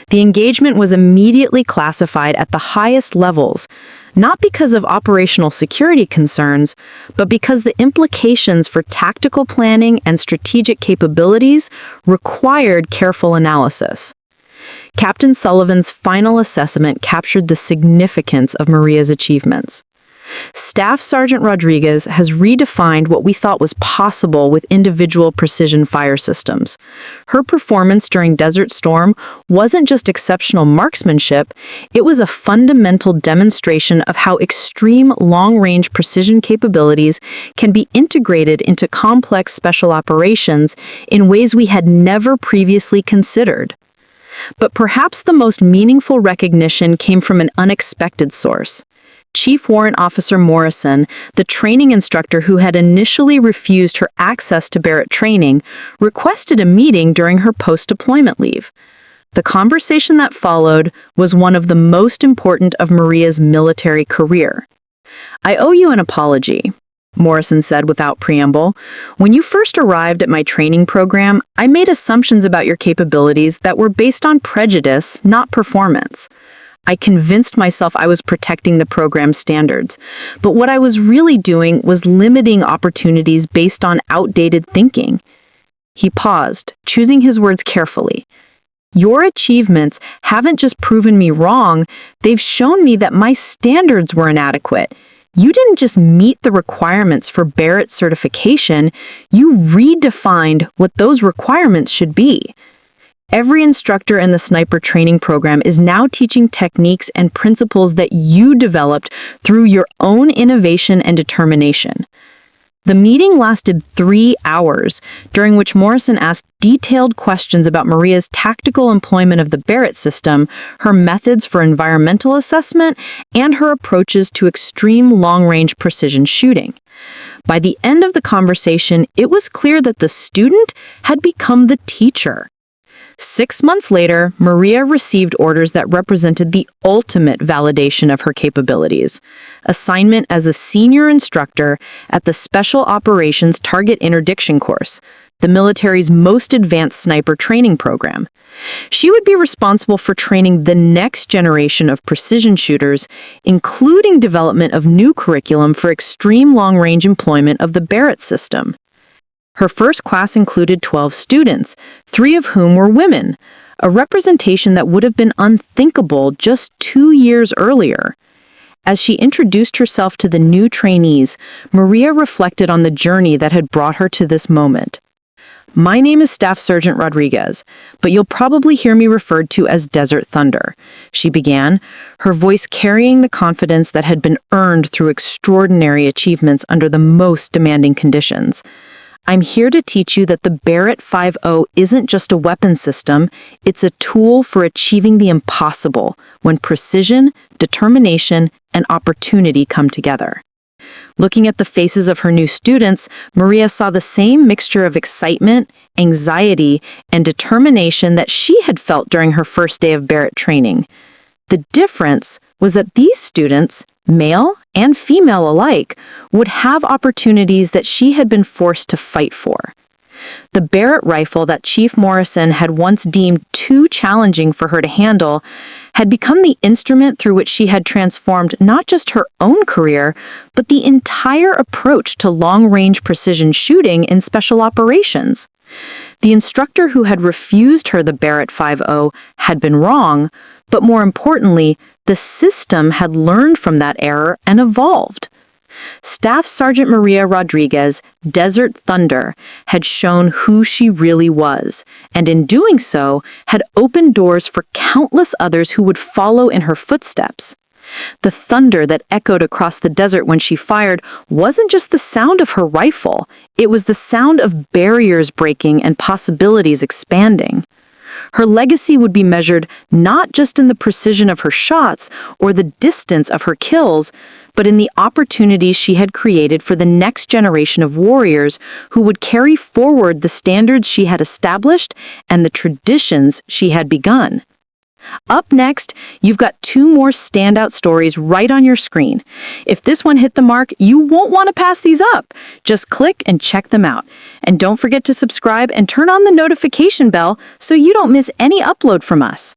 The engagement was immediately classified at the highest levels, not because of operational security concerns, but because the implications for tactical planning and strategic capabilities required careful analysis. Captain Sullivan's final assessment captured the significance of Maria's achievements. Staff Sergeant Rodriguez has redefined what we thought was possible with individual precision fire systems. Her performance during Desert Storm wasn't just exceptional marksmanship, it was a fundamental demonstration of how extreme long-range precision capabilities can be integrated into complex special operations in ways we had never previously considered. But perhaps the most meaningful recognition came from an unexpected source. Chief Warrant Officer Morrison, the training instructor who had initially refused her access to Barrett training, requested a meeting during her post-deployment leave. The conversation that followed was one of the most important of Maria's military career. "I owe you an apology," Morrison said without preamble. "When you first arrived at my training program, I made assumptions about your capabilities that were based on prejudice, not performance. I convinced myself I was protecting the program's standards, but what I was really doing was limiting opportunities based on outdated thinking." He paused, choosing his words carefully. "Your achievements haven't just proven me wrong, they've shown me that my standards were inadequate. You didn't just meet the requirements for Barrett certification, you redefined what those requirements should be. Every instructor in the sniper training program is now teaching techniques and principles that you developed through your own innovation and determination." The meeting lasted 3 hours, during which Morrison asked detailed questions about Maria's tactical employment of the Barrett system, her methods for environmental assessment, and her approaches to extreme long-range precision shooting. By the end of the conversation, it was clear that the student had become the teacher. 6 months later, Maria received orders that represented the ultimate validation of her capabilities: assignment as a senior instructor at the Special Operations Target Interdiction Course, the military's most advanced sniper training program. She would be responsible for training the next generation of precision shooters, including development of new curriculum for extreme long-range employment of the Barrett system. Her first class included 12 students, 3 of whom were women, a representation that would have been unthinkable just 2 years earlier. As she introduced herself to the new trainees, Maria reflected on the journey that had brought her to this moment. "My name is Staff Sergeant Rodriguez, but you'll probably hear me referred to as Desert Thunder," she began, her voice carrying the confidence that had been earned through extraordinary achievements under the most demanding conditions. "I'm here to teach you that the Barrett 5.0 isn't just a weapon system, it's a tool for achieving the impossible when precision, determination, and opportunity come together." Looking at the faces of her new students, Maria saw the same mixture of excitement, anxiety, and determination that she had felt during her first day of Barrett training. The difference was that these students, male and female alike, would have opportunities that she had been forced to fight for. The Barrett rifle that Chief Morrison had once deemed too challenging for her to handle had become the instrument through which she had transformed not just her own career, but the entire approach to long-range precision shooting in special operations. The instructor who had refused her the Barrett 5.0 had been wrong, but more importantly, the system had learned from that error and evolved. Staff Sergeant Maria Rodriguez, Desert Thunder, had shown who she really was, and in doing so, had opened doors for countless others who would follow in her footsteps. The thunder that echoed across the desert when she fired wasn't just the sound of her rifle, it was the sound of barriers breaking and possibilities expanding. Her legacy would be measured not just in the precision of her shots or the distance of her kills, but in the opportunities she had created for the next generation of warriors who would carry forward the standards she had established and the traditions she had begun. Up next, you've got 2 more standout stories right on your screen. If this one hit the mark, you won't want to pass these up. Just click and check them out. And don't forget to subscribe and turn on the notification bell so you don't miss any upload from us.